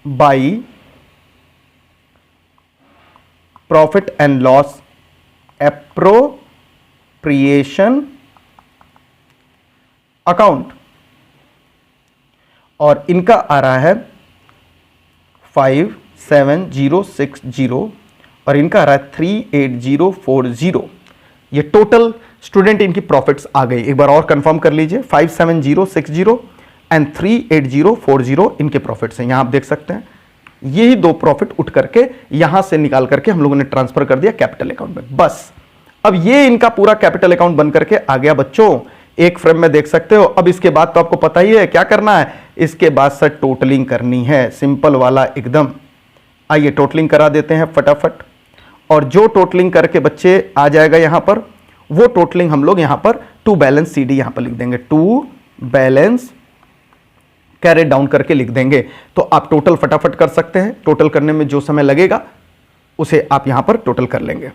by profit and loss appropriation account, और इनका आ रहा है 57060 और इनका आ रहा है 38040। ये टोटल स्टूडेंट इनकी प्रॉफिट्स आ गई। एक बार और कंफर्म कर लीजिए, 57060 एंड 38040 इनके प्रॉफिट्स हैं। यहां आप देख सकते हैं यही दो प्रॉफिट उठ करके यहां से निकाल करके हम लोगों ने ट्रांसफर कर दिया कैपिटल अकाउंट में। बस अब ये इनका पूरा कैपिटल अकाउंट बन करके आ गया बच्चों, एक फ्रेम में देख सकते हो। अब इसके बाद तो आपको पता ही है क्या करना है, इसके बाद सर टोटलिंग करनी है, सिंपल वाला एकदम। आइए टोटलिंग करा देते हैं फटाफट, और जो टोटलिंग करके बच्चे आ जाएगा यहां पर, वो टोटलिंग हम लोग यहां पर टू बैलेंस CD यहां पर लिख देंगे, टू बैलेंस कैरी डाउन करके लिख देंगे। तो आप टोटल फटाफट कर सकते हैं, टोटल करने में जो समय लगेगा उसे आप यहां पर टोटल कर लेंगे।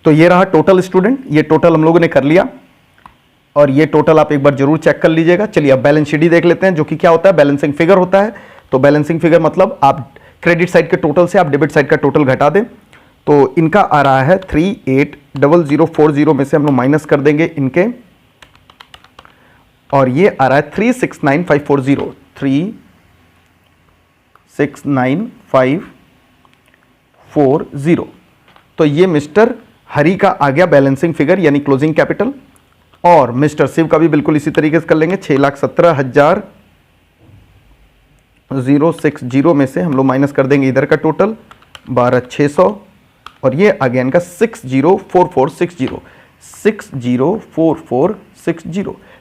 तो ये रहा टोटल स्टूडेंट, ये टोटल हम लोगों ने कर लिया, और ये टोटल आप एक बार जरूर चेक कर लीजिएगा। चलिए अब बैलेंस शीट देख लेते हैं, जो कि क्या होता है, बैलेंसिंग फिगर होता है। तो बैलेंसिंग फिगर मतलब आप क्रेडिट साइड के टोटल से आप डेबिट साइड का टोटल घटा दें। तो इनका आ रहा है 380040 में से हम लोग माइनस कर देंगे इनके, और ये आ रहा है 369540, 369540। तो ये मिस्टर हरी का आ गया बैलेंसिंग फिगर यानी क्लोजिंग कैपिटल, और मिस्टर शिव का भी बिल्कुल इसी तरीके से कर लेंगे। 6,17,060 में से हम लोग माइनस कर देंगे इधर का टोटल 12,600, और ये आ गया इनका 604460।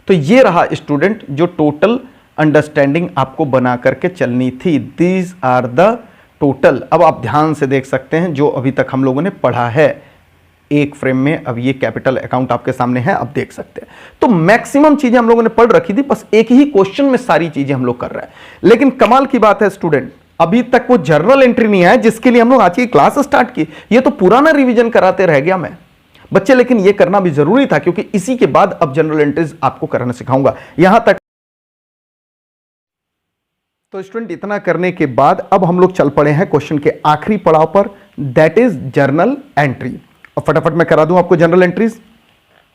तो ये रहा स्टूडेंट जो टोटल अंडरस्टैंडिंग आपको बना करके चलनी थी। These are the total. अब आप ध्यान से देख सकते हैं जो अभी तक हम लोगों ने पढ़ा है एक फ्रेम में। अब ये कैपिटल अकाउंट आपके सामने है, अब देख सकते हैं। तो मैक्सिमम चीजें हम लोगों ने पढ़ रखी थी, बस एक ही क्वेश्चन में सारी चीजें हम लोग कर रहे हैं। लेकिन कमाल की बात है स्टूडेंट, अभी तक वो जर्नल एंट्री नहीं आया जिसके लिए हम लोग आज की क्लास स्टार्ट की। ये तो पुराना रिवीजन कराते रह गया मैं बच्चे, लेकिन ये करना भी जरूरी था क्योंकि इसी के बाद अब जनरल एंट्रीज आपको कराना सिखाऊंगा। यहां तक तो स्टूडेंट इतना करने के बाद अब हम लोग चल पड़े हैं क्वेश्चन के आखिरी पड़ाव पर, दैट इज जर्नल एंट्री। और फटाफट मैं करा दूं आपको जनरल एंट्रीज।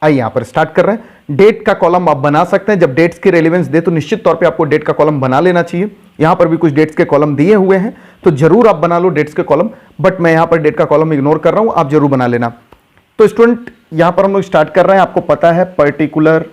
आइए यहां पर स्टार्ट कर रहे हैं। डेट का कॉलम आप बना सकते हैं, जब डेट्स की रेलेवेंस दे तो निश्चित तौर पे आपको डेट का कॉलम बना लेना चाहिए। यहां पर भी कुछ डेट्स के कॉलम दिए हुए हैं तो जरूर आप बना लो डेट्स के कॉलम, बट मैं यहां पर डेट का कॉलम इग्नोर कर रहा हूं, आप जरूर बना लेना। तो स्टूडेंट यहां पर हम लोग स्टार्ट कर रहे हैं, आपको पता है पर्टिकुलर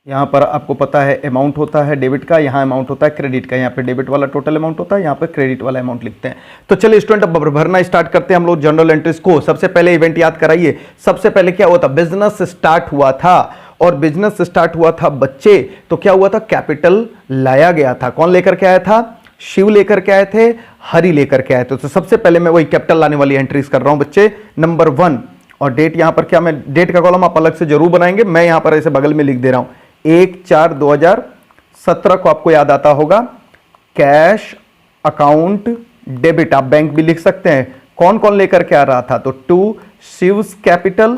यहाँ पर आपको पता है अमाउंट होता है डेबिट का, यहाँ अमाउंट होता है क्रेडिट का। यहाँ पे डेबिट वाला टोटल अमाउंट होता है, यहाँ पे क्रेडिट वाला अमाउंट लिखते हैं। तो चलिए स्टूडेंट अब भरना स्टार्ट करते हैं हम लोग जर्नल एंट्रीज को। सबसे पहले इवेंट याद कराइए। सबसे पहले क्या हुआ था, बिजनेस स्टार्ट हुआ था, और बिजनेस स्टार्ट हुआ था बच्चे तो क्या हुआ था, कैपिटल लाया गया था। कौन लेकर के आया था, शिव लेकर के आए थे, हरि लेकर के आए थे। तो सबसे पहले मैं वही कैपिटल लाने वाली एंट्रीज कर रहा हूं बच्चे, नंबर 1। और डेट यहां पर क्या, मैं डेट का कॉलम आप अलग से जरूर बनाएंगे, मैं यहां पर ऐसे बगल में लिख दे रहा हूं 1/4/2017 को आपको याद आता होगा। कैश अकाउंट डेबिट, आप बैंक भी लिख सकते हैं। कौन कौन लेकर के आ रहा था, तो 2 शिव्स कैपिटल,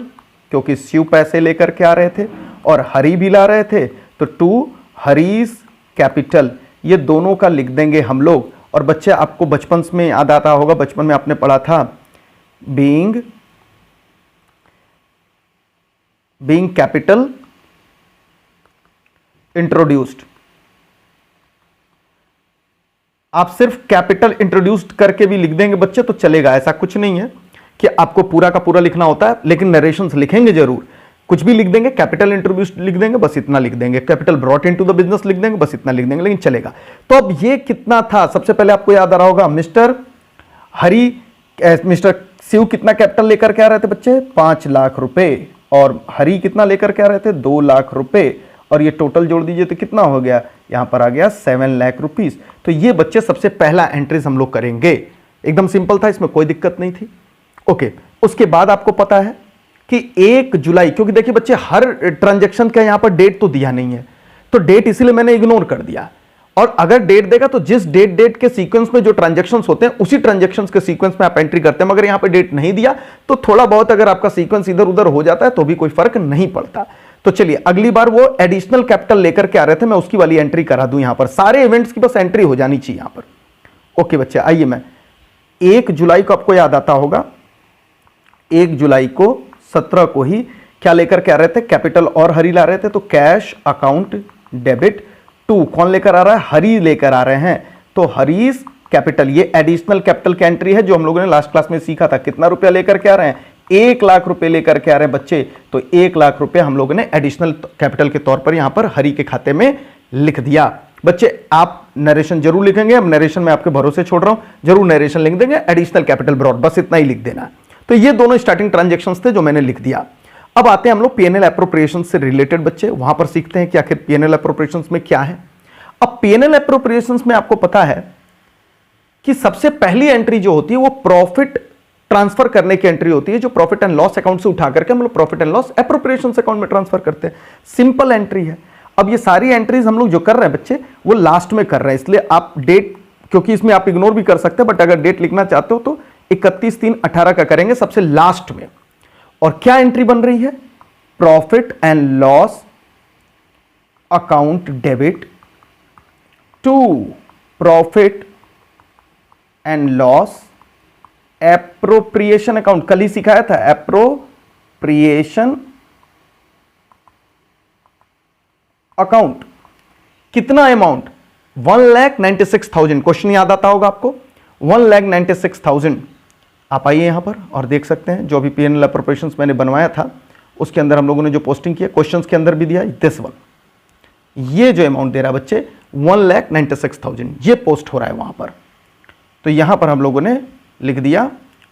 क्योंकि शिव पैसे लेकर के आ रहे थे, और हरि भी ला रहे थे, तो 2 हरीज कैपिटल। ये दोनों का लिख देंगे हम लोग। और बच्चे आपको बचपन में याद आता होगा, बचपन में आपने पढ़ा था बीइंग कैपिटल इंट्रोड्यूस्ड। आप सिर्फ कैपिटल इंट्रोड्यूस्ड करके भी लिख देंगे बच्चे तो चलेगा, ऐसा कुछ नहीं है कि आपको पूरा का पूरा लिखना होता है, लेकिन नरेशंस लिखेंगे जरूर। कुछ भी लिख देंगे, कैपिटल इंट्रोड्यूस्ड लिख देंगे, बस इतना लिख देंगे, capital brought into the business लिख देंगे, बस इतना लिख देंगे, लेकिन चलेगा। तो अब ये कितना था, सबसे पहले आपको याद आ रहा होगा, मिस्टर शिव कितना कैपिटल लेकर के आ रहे थे बच्चे, 5 लाख रुपए, और हरि कितना लेकर के आ रहे थे, 2 लाख रुपए, और ये टोटल जोड़ दीजिए तो कितना हो गया, यहां पर आ गया 7 लाख रुपीस। तो ये बच्चे सबसे पहला एंट्रीज हम लोग करेंगे, एकदम सिंपल था, इसमें कोई दिक्कत नहीं थी। ओके, उसके बाद आपको पता है कि 1 जुलाई, क्योंकि देखिए बच्चे हर ट्रांजैक्शन का यहां पर डेट तो दिया नहीं है, तो डेट इसीलिए मैंने इग्नोर कर दिया। और अगर डेट देगा तो जिस डेट के सीक्वेंस में जो ट्रांजैक्शंस होते हैं उसी ट्रांजैक्शंस के सीक्वेंस में आप एंट्री करते हैं। मगर यहां पर डेट नहीं दिया तो थोड़ा बहुत अगर आपका सीक्वेंस इधर उधर हो जाता है तो भी कोई फर्क नहीं पड़ता। तो चलिए अगली बार वो एडिशनल कैपिटल लेकर के आ रहे थे, मैं उसकी वाली एंट्री करा दूं। यहां पर सारे इवेंट्स की बस एंट्री हो जानी चाहिए यहां पर। ओके बच्चे, आइए मैं 1 जुलाई को आपको याद आता होगा, 1 जुलाई को 17 को ही क्या लेकर के आ रहे थे, कैपिटल और हरि ला रहे थे, तो कैश अकाउंट डेबिट 2 कौन लेकर आ रहा है, हरि लेकर आ रहे हैं, तो हरीज कैपिटल। ये एडिशनल कैपिटल की एंट्री है जो हम लोगों ने लास्ट क्लास में सीखा था। कितना रुपया लेकर के आ रहे हैं, 1 लाख रुपए लेकर के आ रहे हैं बच्चे, तो 1 लाख रुपए हम लोगों ने एडिशनल कैपिटल के तौर पर यहां पर हरि के खाते में लिख दिया। बच्चे आप नरेशन जरूर लिखेंगे, अब नरेशन में आपके भरोसे छोड़ रहा हूं, जरूर नरेशन लिख देंगे, एडिशनल कैपिटल ब्रॉट, बस इतना ही लिख देना। तो ये दोनों स्टार्टिंग ट्रांजैक्शंस थे जो मैंने लिख दिया। अब आते हैं हम लोग पीएनएल एप्रोप्रिएशन से रिलेटेड बच्चे, वहां पर सीखते हैं कि आखिर पीएनएल एप्रोप्रिएशन में क्या है। अब पीएनएल एप्रोप्रिएशन में आपको पता है कि सबसे पहली एंट्री जो होती है वो प्रॉफिट ट्रांसफर करने की एंट्री होती है, जो प्रॉफिट एंड लॉस अकाउंट से उठा करके हम लोग profit and loss appropriation account में ट्रांसफर करते हैं। सिंपल एंट्री है। अब ये सारी एंट्रीज हम लोग जो कर रहे हैं बच्चे वो लास्ट में कर रहे हैं, इसलिए आप डेट, क्योंकि इसमें आप इग्नोर भी कर सकते हैं, बट अगर डेट लिखना चाहते हो तो 31/3/18 का करेंगे सबसे लास्ट में। और क्या एंट्री बन रही है, profit and loss account debit to profit and loss appropriation account. कल ही सिखाया था, एप्रोप्रिएशन अकाउंट। कितना अमाउंट, 1,96,000। क्वेश्चन याद आता होगा आपको, 1,96,000। आप आइए यहां पर और देख सकते हैं जो भी पीएनएल एप्रोप्रिएशंस मैंने बनवाया था उसके अंदर हम लोगों ने जो पोस्टिंग किया, क्वेश्चंस के अंदर भी दिया दिस वन। ये जो अमाउंट दे रहा है बच्चे 1,96,000, ये पोस्ट हो रहा है वहां पर। तो यहां पर हम लोगों ने लिख दिया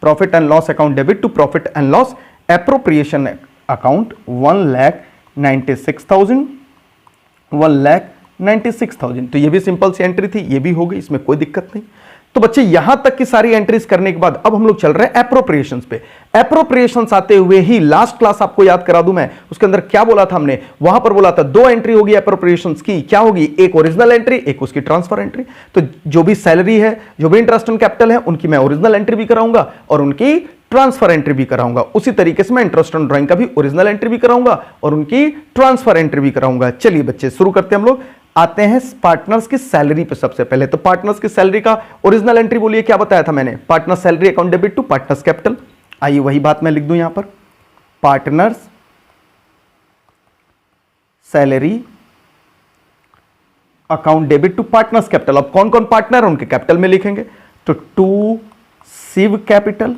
profit and loss account debit to profit and loss appropriation account 1,96,000, 1,96,000। तो ये भी सिंपल सी एंट्री थी, ये भी हो गई, इसमें कोई दिक्कत नहीं। तो बच्चे यहां तक की सारी एंट्रीज करने के बाद अब हम लोग चल रहे हैं एप्रोप्रिएशंस पे। एप्रोप्रिएशंस आते हुए ही लास्ट क्लास आपको याद करा दूं मैं, उसके अंदर क्या बोला था हमने, वहां पर बोला था 2 एंट्री होगी एप्रोप्रिएशंस की। क्या होगी, एक ओरिजिनल एंट्री, एक उसकी ट्रांसफर एंट्री। तो जो भी सैलरी है, जो भी इंटरेस्ट ऑन कैपिटल है, उनकी मैं ओरिजिनल एंट्री भी कराऊंगा और उनकी ट्रांसफर एंट्री भी कराऊंगा। उसी तरीके से मैं इंटरेस्ट ऑन ड्राइंग का भी ओरिजिनल एंट्री भी कराऊंगा और उनकी ट्रांसफर एंट्री भी कराऊंगा। चलिए बच्चे शुरू करते हैं हम लोग। आते हैं पार्टनर्स की सैलरी पे सबसे पहले। तो पार्टनर्स की सैलरी का ओरिजिनल एंट्री बोलिए, क्या बताया था मैंने, partner salary account debit to partners capital. आइए वही बात मैं लिख दूं यहां पर, partners salary account debit to partners capital. अब कौन कौन पार्टनर है उनके कैपिटल में लिखेंगे, तो 2 शिव कैपिटल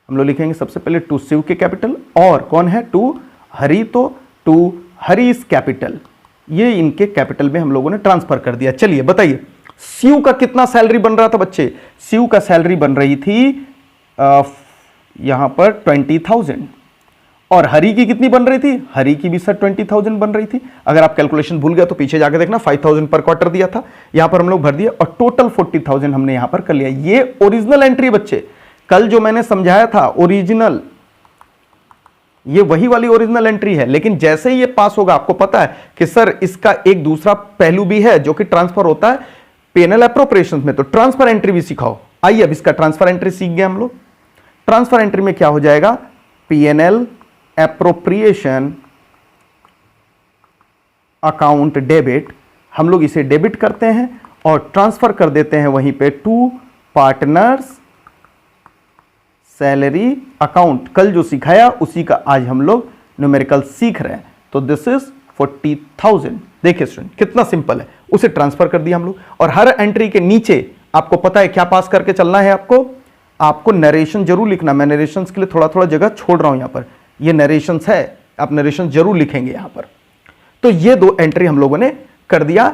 हम लोग लिखेंगे सबसे पहले 2 शिव के कैपिटल, और कौन है 2 हरि, तो 2 हरीश कैपिटल, ये इनके कैपिटल में हम लोगों ने ट्रांसफर कर दिया। चलिए बताइए सीयू का कितना सैलरी बन रहा था बच्चे? सीयू का सैलरी बन रही थी यहां पर 20,000 और हरी की कितनी बन रही थी? हरी की भी सर 20,000 बन रही थी। अगर आप कैलकुलेशन भूल गया तो पीछे जाके देखना, 5,000 पर क्वार्टर दिया था, यहां पर हम लोग भर दिया और टोटल 40,000 हमने यहां पर कर लिया। ये ओरिजिनल एंट्री बच्चे, कल जो मैंने समझाया था ओरिजिनल, ये वही वाली ओरिजिनल एंट्री है। लेकिन जैसे ही ये पास होगा, आपको पता है कि सर इसका एक दूसरा पहलू भी है जो कि ट्रांसफर होता है पेनल एप्रोप्रिएशन में, तो ट्रांसफर एंट्री भी सिखाओ। आइए अब इसका ट्रांसफर एंट्री सीख गए हम लोग। ट्रांसफर एंट्री में क्या हो जाएगा? पीएनएल एप्रोप्रिएशन अकाउंट डेबिट, हम लोग इसे डेबिट करते हैं और ट्रांसफर कर देते हैं वहीं पे टू पार्टनर्स सैलरी अकाउंट। कल जो सिखाया उसी का आज हम लोग न्यूमेरिकल सीख रहे हैं। तो दिस इज 40,000। देखिए स्टूडेंट कितना सिंपल है, उसे ट्रांसफर कर दिया हम लोग। और हर एंट्री के नीचे आपको पता है क्या पास करके चलना है आपको नरेशन जरूर लिखना। मैं नरेशंस के लिए थोड़ा थोड़ा जगह छोड़ रहा हूं यहां पर, ये नरेशंस है, आप नरेशन जरूर लिखेंगे यहां पर। तो ये दो एंट्री हम लोगों ने कर दिया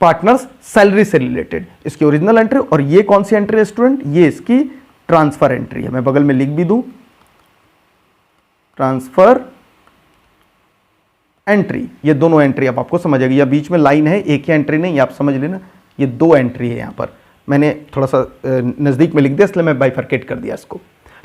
पार्टनर्स सैलरी से रिलेटेड, इसकी ओरिजिनल एंट्री। और ये कौन सी एंट्री है स्टूडेंट? ये इसकी ट्रांसफर एंट्री है। मैं बगल में लिख भी दूं ट्रांसफर एंट्री। ये दोनों एंट्री अब आपको समझ आएगी, या बीच में लाइन है, एक ही एंट्री नहीं, आप समझ लेना ये दो एंट्री है। यहां पर मैंने थोड़ा सा नजदीक में लिख दिया इसलिए मैं बाइफरकेट कर दिया इसको।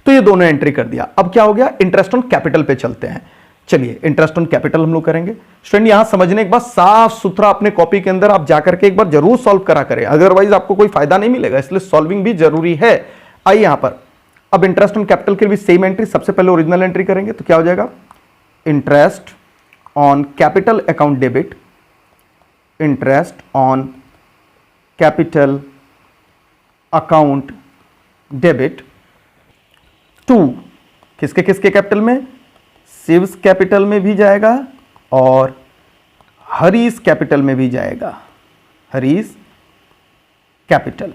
तो ये दोनों एंट्री कर दिया। अब क्या हो गया? इंटरेस्ट ऑन कैपिटल पे चलते हैं। चलिए इंटरेस्ट ऑन कैपिटल हम लोग करेंगे। स्टूडेंट यहां समझने के बाद साफ सुथरा अपने कॉपी के अंदर आप जाकर के एक बार जरूर सॉल्व करा करें, अदरवाइज आपको कोई फायदा नहीं मिलेगा, इसलिए सॉल्विंग भी जरूरी है। आइए यहां पर अब इंटरेस्ट ऑन कैपिटल के लिए भी सेम एंट्री, सबसे पहले ओरिजिनल एंट्री करेंगे। तो क्या हो जाएगा? Interest on capital account debit, interest on capital account debit to किसके किसके कैपिटल में? शिव्स कैपिटल में भी जाएगा और हरीश कैपिटल में भी जाएगा, हरीश कैपिटल।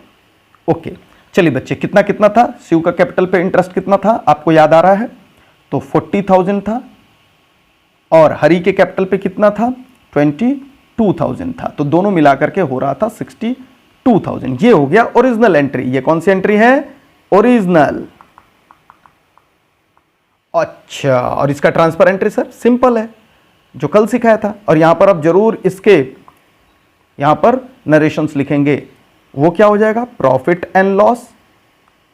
ओके चलिए बच्चे कितना कितना था? शिव का कैपिटल पे इंटरेस्ट कितना था आपको याद आ रहा है? तो 40,000 था और हरी के कैपिटल पे कितना था? 22,000 था। तो दोनों मिलाकर के हो रहा था 62,000। ये हो गया ओरिजिनल एंट्री। ये कौन सी एंट्री है? ओरिजिनल। अच्छा, और इसका ट्रांसफर एंट्री सर सिंपल है जो कल सिखाया था। और यहां पर आप जरूर इसके यहां पर नरेशंस लिखेंगे। वो क्या हो जाएगा? Profit and loss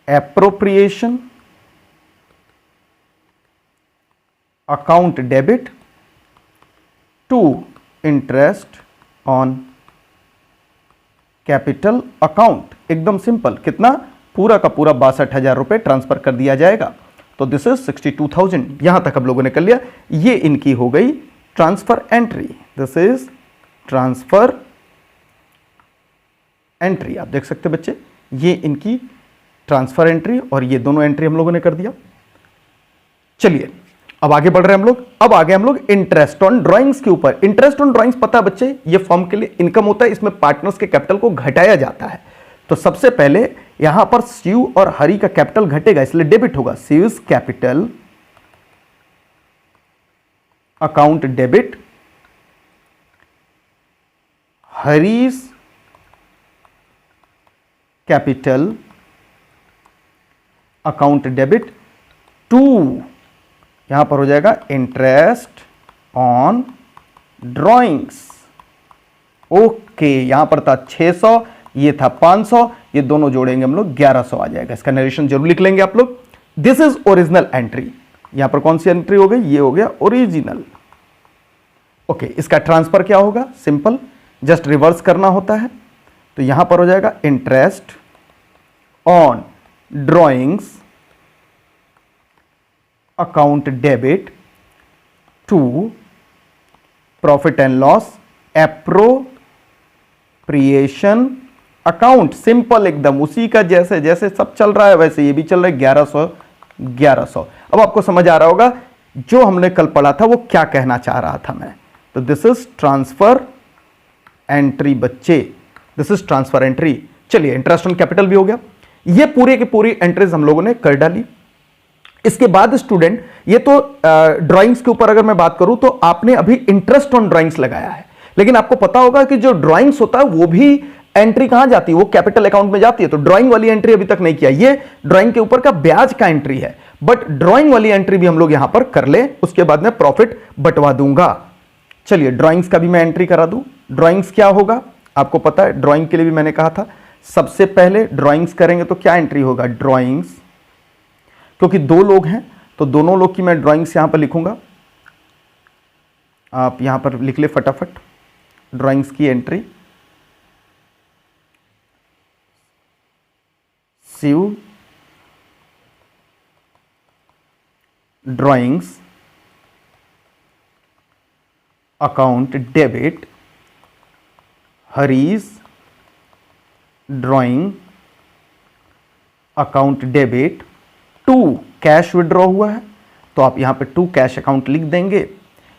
appropriation account debit to interest on capital account. एकदम सिंपल। कितना? पूरा का पूरा 62,000 रुपए ट्रांसफर कर दिया जाएगा। तो दिस इज 62,000। यहां तक आप लोगों ने कर लिया। ये इनकी हो गई transfer entry. This is transfer entry. आप देख सकते हैं बच्चे, ये इनकी ट्रांसफर एंट्री और ये दोनों एंट्री हम लोगों ने कर दिया। चलिए अब आगे बढ़ रहे हैं हम लोग। अब आगे हम लोग इंटरेस्ट ऑन ड्राइंग्स के ऊपर। इंटरेस्ट ऑन ड्राइंग्स पता है बच्चे, ये फर्म के लिए इनकम होता है, इसमें पार्टनर्स के कैपिटल को घटाया जाता है। तो सबसे पहले यहां पर शिव और हरि का कैपिटल घटेगा, इसलिए डेबिट होगा। Shiv's capital account debit, Harish capital account debit to, यहां पर हो जाएगा इंटरेस्ट ऑन ड्राइंग्स। ओके, यहां पर था 600, ये था 500, ये दोनों जोड़ेंगे हम लोग 1100 आ जाएगा। इसका नरेशन जरूर लिख लेंगे आप लोग। This is original entry. यहां पर कौन सी एंट्री हो गई? ये हो गया ओरिजिनल। ओके, इसका ट्रांसफर क्या होगा? सिंपल, जस्ट रिवर्स करना होता है। तो यहां पर हो जाएगा interest on drawings account debit to profit and loss appropriation account. Simple एकदम, उसी का जैसे जैसे सब चल रहा है वैसे ये भी चल रहा है। 1100। अब आपको समझ आ रहा होगा जो हमने कल पढ़ा था वो क्या कहना चाह रहा था मैं। तो दिस इज ट्रांसफर एंट्री बच्चे, दिस इज ट्रांसफर एंट्री। चलिए इंटरेस्ट ऑन कैपिटल भी हो गया। ये पूरे की पूरी एंट्रीज हम लोगों ने कर डाली। इसके बाद स्टूडेंट, ये तो ड्राइंग्स के ऊपर अगर मैं बात करूं तो आपने अभी इंटरेस्ट ऑन ड्राइंग्स लगाया है, लेकिन आपको पता होगा कि जो ड्राइंग्स होता है वो भी एंट्री कहां जाती है, वो कैपिटल अकाउंट में जाती है। तो ड्राइंग वाली एंट्री अभी तक नहीं किया, ये ड्राइंग के ऊपर का ब्याज का एंट्री है, बट ड्राइंग वाली एंट्री भी हम लोग यहां पर कर ले, उसके बाद मैं प्रॉफिट बंटवा दूंगा। चलिए ड्राइंग्स का भी मैं एंट्री करा दूं। ड्राइंग्स क्या होगा आपको पता है, ड्राइंग के लिए भी मैंने कहा था सबसे पहले ड्राइंग्स करेंगे तो क्या एंट्री होगा, ड्राइंग्स, क्योंकि दो लोग हैं तो दोनों लोग की मैं ड्राइंग्स यहां पर लिखूंगा, आप यहां पर लिख ले फटाफट ड्राइंग्स की entry. Shiv drawings account debit, Hari's drawing account debit to cash withdraw हुआ है तो आप यहां पे टू कैश अकाउंट लिख देंगे।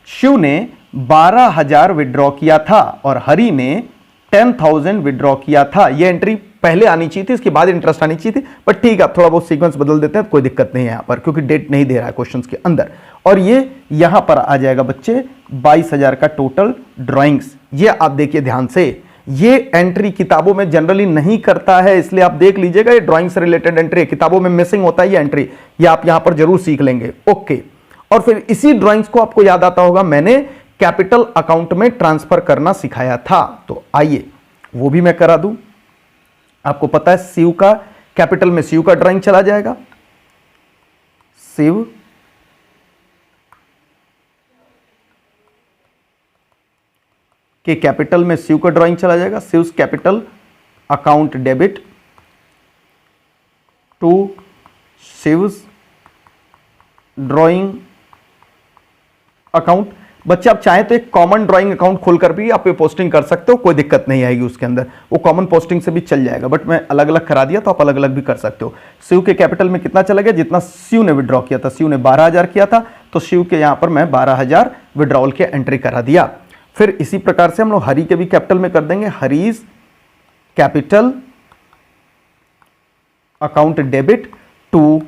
शिव ने 12,000 विड्रॉ किया था और हरि ने 10,000 विड्रॉ किया था। यह एंट्री पहले आनी चाहिए थी, इसके बाद इंटरेस्ट आनी चाहिए थी, पर ठीक है आप थोड़ा बहुत सीक्वेंस बदल देते हैं तो कोई दिक्कत नहीं है यहां पर, क्योंकि डेट नहीं दे रहा है क्वेश्चंस के अंदर। और ये यहां पर आ जाएगा बच्चे 22,000 का टोटल ड्राइंग्स। ये आप देखिए ध्यान से, ये एंट्री किताबों में जनरली नहीं करता है, इसलिए आप देख लीजिएगा ये ड्राइंग से रिलेटेड एंट्री, किताबों में मिसिंग होता है ये एंट्री, ये आप यहां पर जरूर सीख लेंगे। ओके, और फिर इसी ड्राइंग्स को आपको याद आता होगा मैंने कैपिटल अकाउंट में ट्रांसफर करना सिखाया था, तो आइए वो भी मैं करा दूं। आपको पता है शिव का कैपिटल में शिव का ड्राइंग चला जाएगा, शिव के कैपिटल में शिव का ड्राइंग चला जाएगा, Shiv capital account debit to Shiv drawing account. बच्चे आप चाहें तो एक कॉमन ड्राइंग अकाउंट खोलकर भी आप ये पोस्टिंग कर सकते हो, कोई दिक्कत नहीं आएगी उसके अंदर, वो कॉमन पोस्टिंग से भी चल जाएगा, बट मैं अलग अलग करा दिया तो आप अलग अलग भी कर सकते हो। शिव के कैपिटल में कितना चला गया, जितना शिव ने विड्रॉ किया था, शिव ने 12,000 किया था तो शिव के यहां पर मैं 12,000 विड्रॉल के एंट्री करा दिया। फिर इसी प्रकार से हम लोग हरि के भी कैपिटल में कर देंगे, Hari's capital account debit to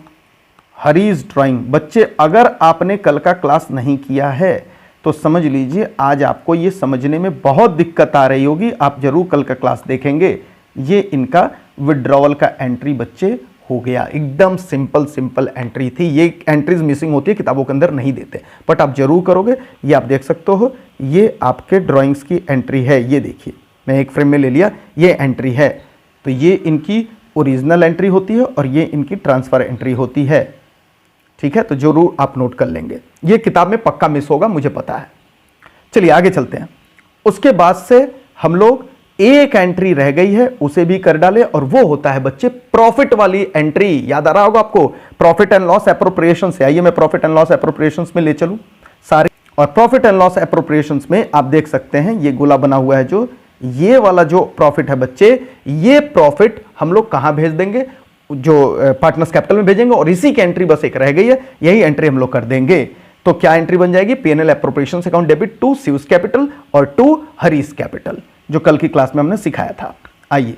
Hari's drawing. बच्चे अगर आपने कल का क्लास नहीं किया है तो समझ लीजिए आज आपको ये समझने में बहुत दिक्कत आ रही होगी, आप जरूर कल का क्लास देखेंगे। ये इनका विड्रॉवल का एंट्री बच्चे हो गया, एकदम सिंपल सिंपल एंट्री थी। ये एंट्रीज मिसिंग होती है किताबों के अंदर नहीं देते, बट आप जरूर करोगे। ये आप देख सकते हो, ये आपके ड्राइंग्स की एंट्री है, ये देखिए मैं एक फ्रेम में ले लिया, ये एंट्री है, तो ये इनकी ओरिजिनल एंट्री होती है और ये इनकी ट्रांसफर एंट्री होती है। ठीक है, तो जरूर आप नोट कर लेंगे, ये किताब में पक्का मिस होगा मुझे पता है। चलिए आगे चलते हैं। उसके बाद से हम लोग एक एंट्री रह गई है उसे भी कर डाले, और वो होता है बच्चे प्रॉफिट वाली एंट्री। याद आ रहा होगा आपको, प्रॉफिट एंड लॉस एप्रोप्रिएशन से। आइए मैं प्रॉफिट एंड लॉस एप्रोप्रिएशन में ले चलूं सारे, और प्रॉफिट एंड लॉस एप्रोप्रिएशन में आप देख सकते हैं ये गोला बना हुआ है, जो ये वाला जो प्रॉफिट है बच्चे, ये प्रॉफिट हम लोग कहां भेज देंगे, जो पार्टनर्स कैपिटल में भेजेंगे, और इसी की एंट्री बस एक रह गई है, यही एंट्री हम लोग कर देंगे। तो क्या एंट्री बन जाएगी, PNL appropriation account debit to Shiv's capital और टू हरीज कैपिटल, जो कल की क्लास में हमने सिखाया था। आइए,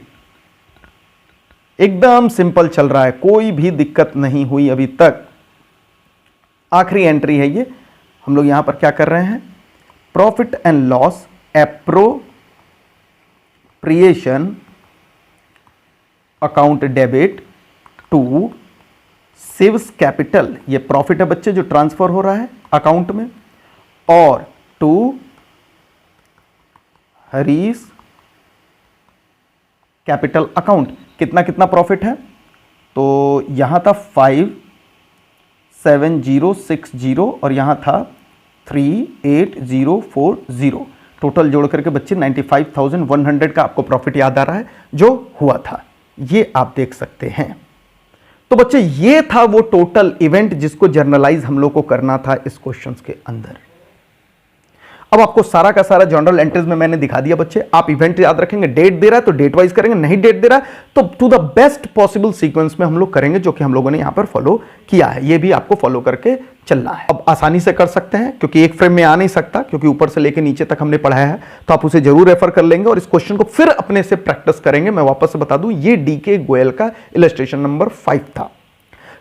एकदम सिंपल चल रहा है, कोई भी दिक्कत नहीं हुई अभी तक। आखिरी एंट्री है ये, हम लोग यहां पर क्या कर रहे हैं, profit and loss appropriation account debit to Shiv's capital, ये प्रॉफिट है बच्चे जो ट्रांसफर हो रहा है अकाउंट में, और टू हरीज कैपिटल अकाउंट। कितना कितना प्रॉफिट है, तो यहां था 57060 और यहां था 38040, टोटल जोड़ करके बच्चे 95,100 का आपको प्रॉफिट याद आ रहा है जो हुआ था, ये आप देख सकते हैं। तो बच्चे ये था वो टोटल इवेंट जिसको जर्नलाइज हम लोग को करना था इस क्वेश्चंस के अंदर। अब आपको सारा का सारा जर्नल एंट्रीज में मैंने दिखा दिया बच्चे, आप इवेंट याद रखेंगे, डेट दे रहा है तो डेट वाइज करेंगे, नहीं डेट दे रहा है तो to the best possible sequence में हम लोग करेंगे, जो कि हम लोगों ने यहां पर फॉलो किया है। ये भी आपको फॉलो करके चलना है। अब आसानी से कर सकते हैं क्योंकि एक फ्रेम में आ नहीं सकता, क्योंकि ऊपर से लेकर नीचे तक हमने पढ़ाया है, तो आप उसे जरूर रेफर कर लेंगे और इस क्वेश्चन को फिर अपने से प्रैक्टिस करेंगे। मैं वापस से बता दूं, ये डीके गोयल का इलस्ट्रेशन नंबर 5 था।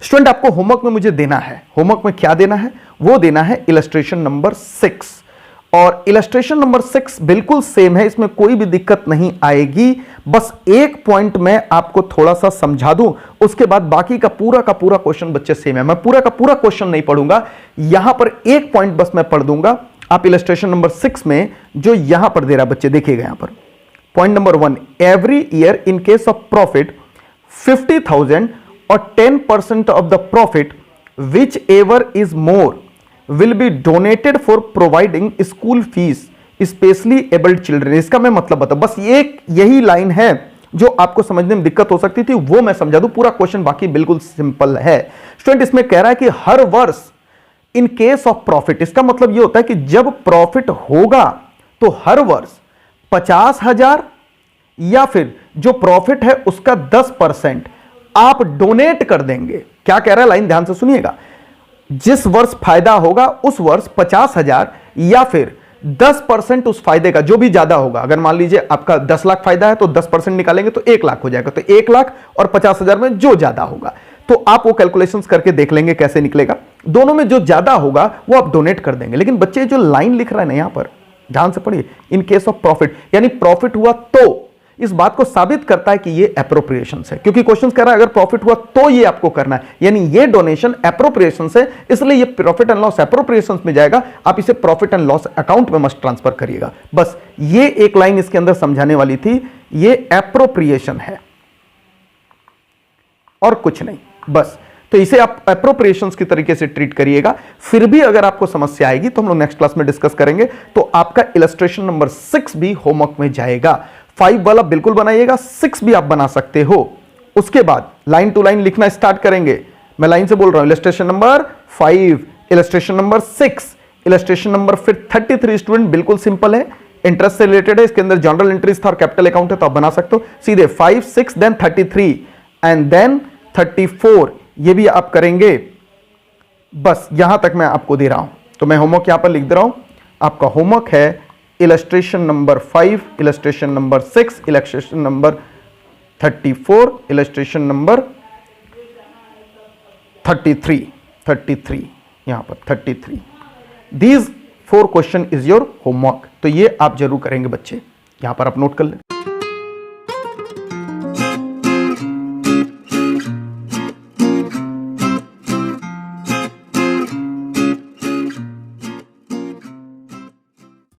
स्टूडेंट आपको होमवर्क में मुझे देना है, होमवर्क में क्या देना है, वो देना है इलस्ट्रेशन नंबर 6। और इलस्ट्रेशन नंबर 6 बिल्कुल सेम है, इसमें कोई भी दिक्कत नहीं आएगी। बस एक पॉइंट मैं आपको थोड़ा सा समझा दूं, उसके बाद बाकी का पूरा क्वेश्चन बच्चे सेम है। मैं पूरा का पूरा क्वेश्चन नहीं पढ़ूंगा, यहां पर एक पॉइंट बस मैं पढ़ दूंगा। आप इलस्ट्रेशन नंबर 6 में जो यहां पर दे रहा बच्चे देखिएगा, यहां पर point number 1, every year in case of profit 50,000 or 10% of the profit whichever is more will be donated for providing school fees especially abled children। इसका मैं मतलब बताऊं, बस यही लाइन है जो आपको समझने में दिक्कत हो सकती थी, वो मैं समझा दूं। पूरा क्वेश्चन बाकी बिल्कुल सिंपल है। स्टूडेंट इसमें कह रहा है कि हर वर्ष इन केस ऑफ प्रॉफिट, इसका मतलब यह होता है कि जब प्रॉफिट होगा तो हर वर्ष 50,000 या फिर जो प्रॉफिट है उसका 10% आप डोनेट कर देंगे। क्या कह रहा है, लाइन ध्यान से सुनिएगा। जिस वर्ष फायदा होगा उस वर्ष 50,000 या फिर 10% उस फायदे का, जो भी ज्यादा होगा। अगर मान लीजिए आपका 10 लाख फायदा है तो 10% निकालेंगे तो 1 लाख हो जाएगा। तो 1 लाख और 50,000 में जो ज्यादा होगा तो आप वो कैलकुलेशंस करके देख लेंगे कैसे निकलेगा। दोनों में जो ज्यादा होगा वो आप डोनेट कर देंगे। लेकिन बच्चे जो लाइन लिख रहा है ना, यहां पर ध्यान से पढ़िए, इन केस ऑफ प्रॉफिट, यानी प्रॉफिट हुआ तो इस बात को साबित करता है कि ये एप्रोप्रिएशन है, क्योंकि क्वेश्चन कह रहा है अगर प्रॉफिट हुआ तो ये आपको करना है, यानी ये डोनेशन एप्रोप्रिएशन है, इसलिए ये प्रॉफिट एंड लॉस एप्रोप्रिएशन में जाएगा। आप इसे प्रॉफिट एंड लॉस अकाउंट में मस्ट ट्रांसफर करिएगा। बस ये एक लाइन इसके अंदर समझाने वाली थी, ये एप्रोप्रिएशन है और कुछ नहीं, बस। तो इसे आप एप्रोप्रिएशंस की तरीके से ट्रीट करिएगा। फिर भी अगर आपको समस्या आएगी तो हम लोग नेक्स्ट क्लास में डिस्कस करेंगे। तो आपका इलस्ट्रेशन नंबर 6 भी होमवर्क में जाएगा। 5 वाला बिल्कुल बनाइएगा, 6 भी आप बना सकते हो। उसके बाद लाइन टू लाइन लिखना स्टार्ट करेंगे। मैं लाइन से बोल रहा हूं, illustration number 5, illustration number 6, illustration number फिर 33। स्टूडेंट बिल्कुल सिंपल है, इंटरेस्ट से रिलेटेड है, इसके अंदर जनरल एंट्रीज था और कैपिटल अकाउंट है, तो आप बना सकते हो सीधे 5, 6 देन 33 एंड देन 34। ये भी आप करेंगे। बस यहां तक मैं आपको दे रहा हूं, तो मैं होमवर्क यहां पर लिख दे रहा हूं। आपका होमवर्क है illustration number 5, illustration number 6, illustration number 34, illustration number 33 यहां पर 33। These 4 question is your homework. तो ये आप जरूर करेंगे बच्चे, यहां पर आप नोट कर लें।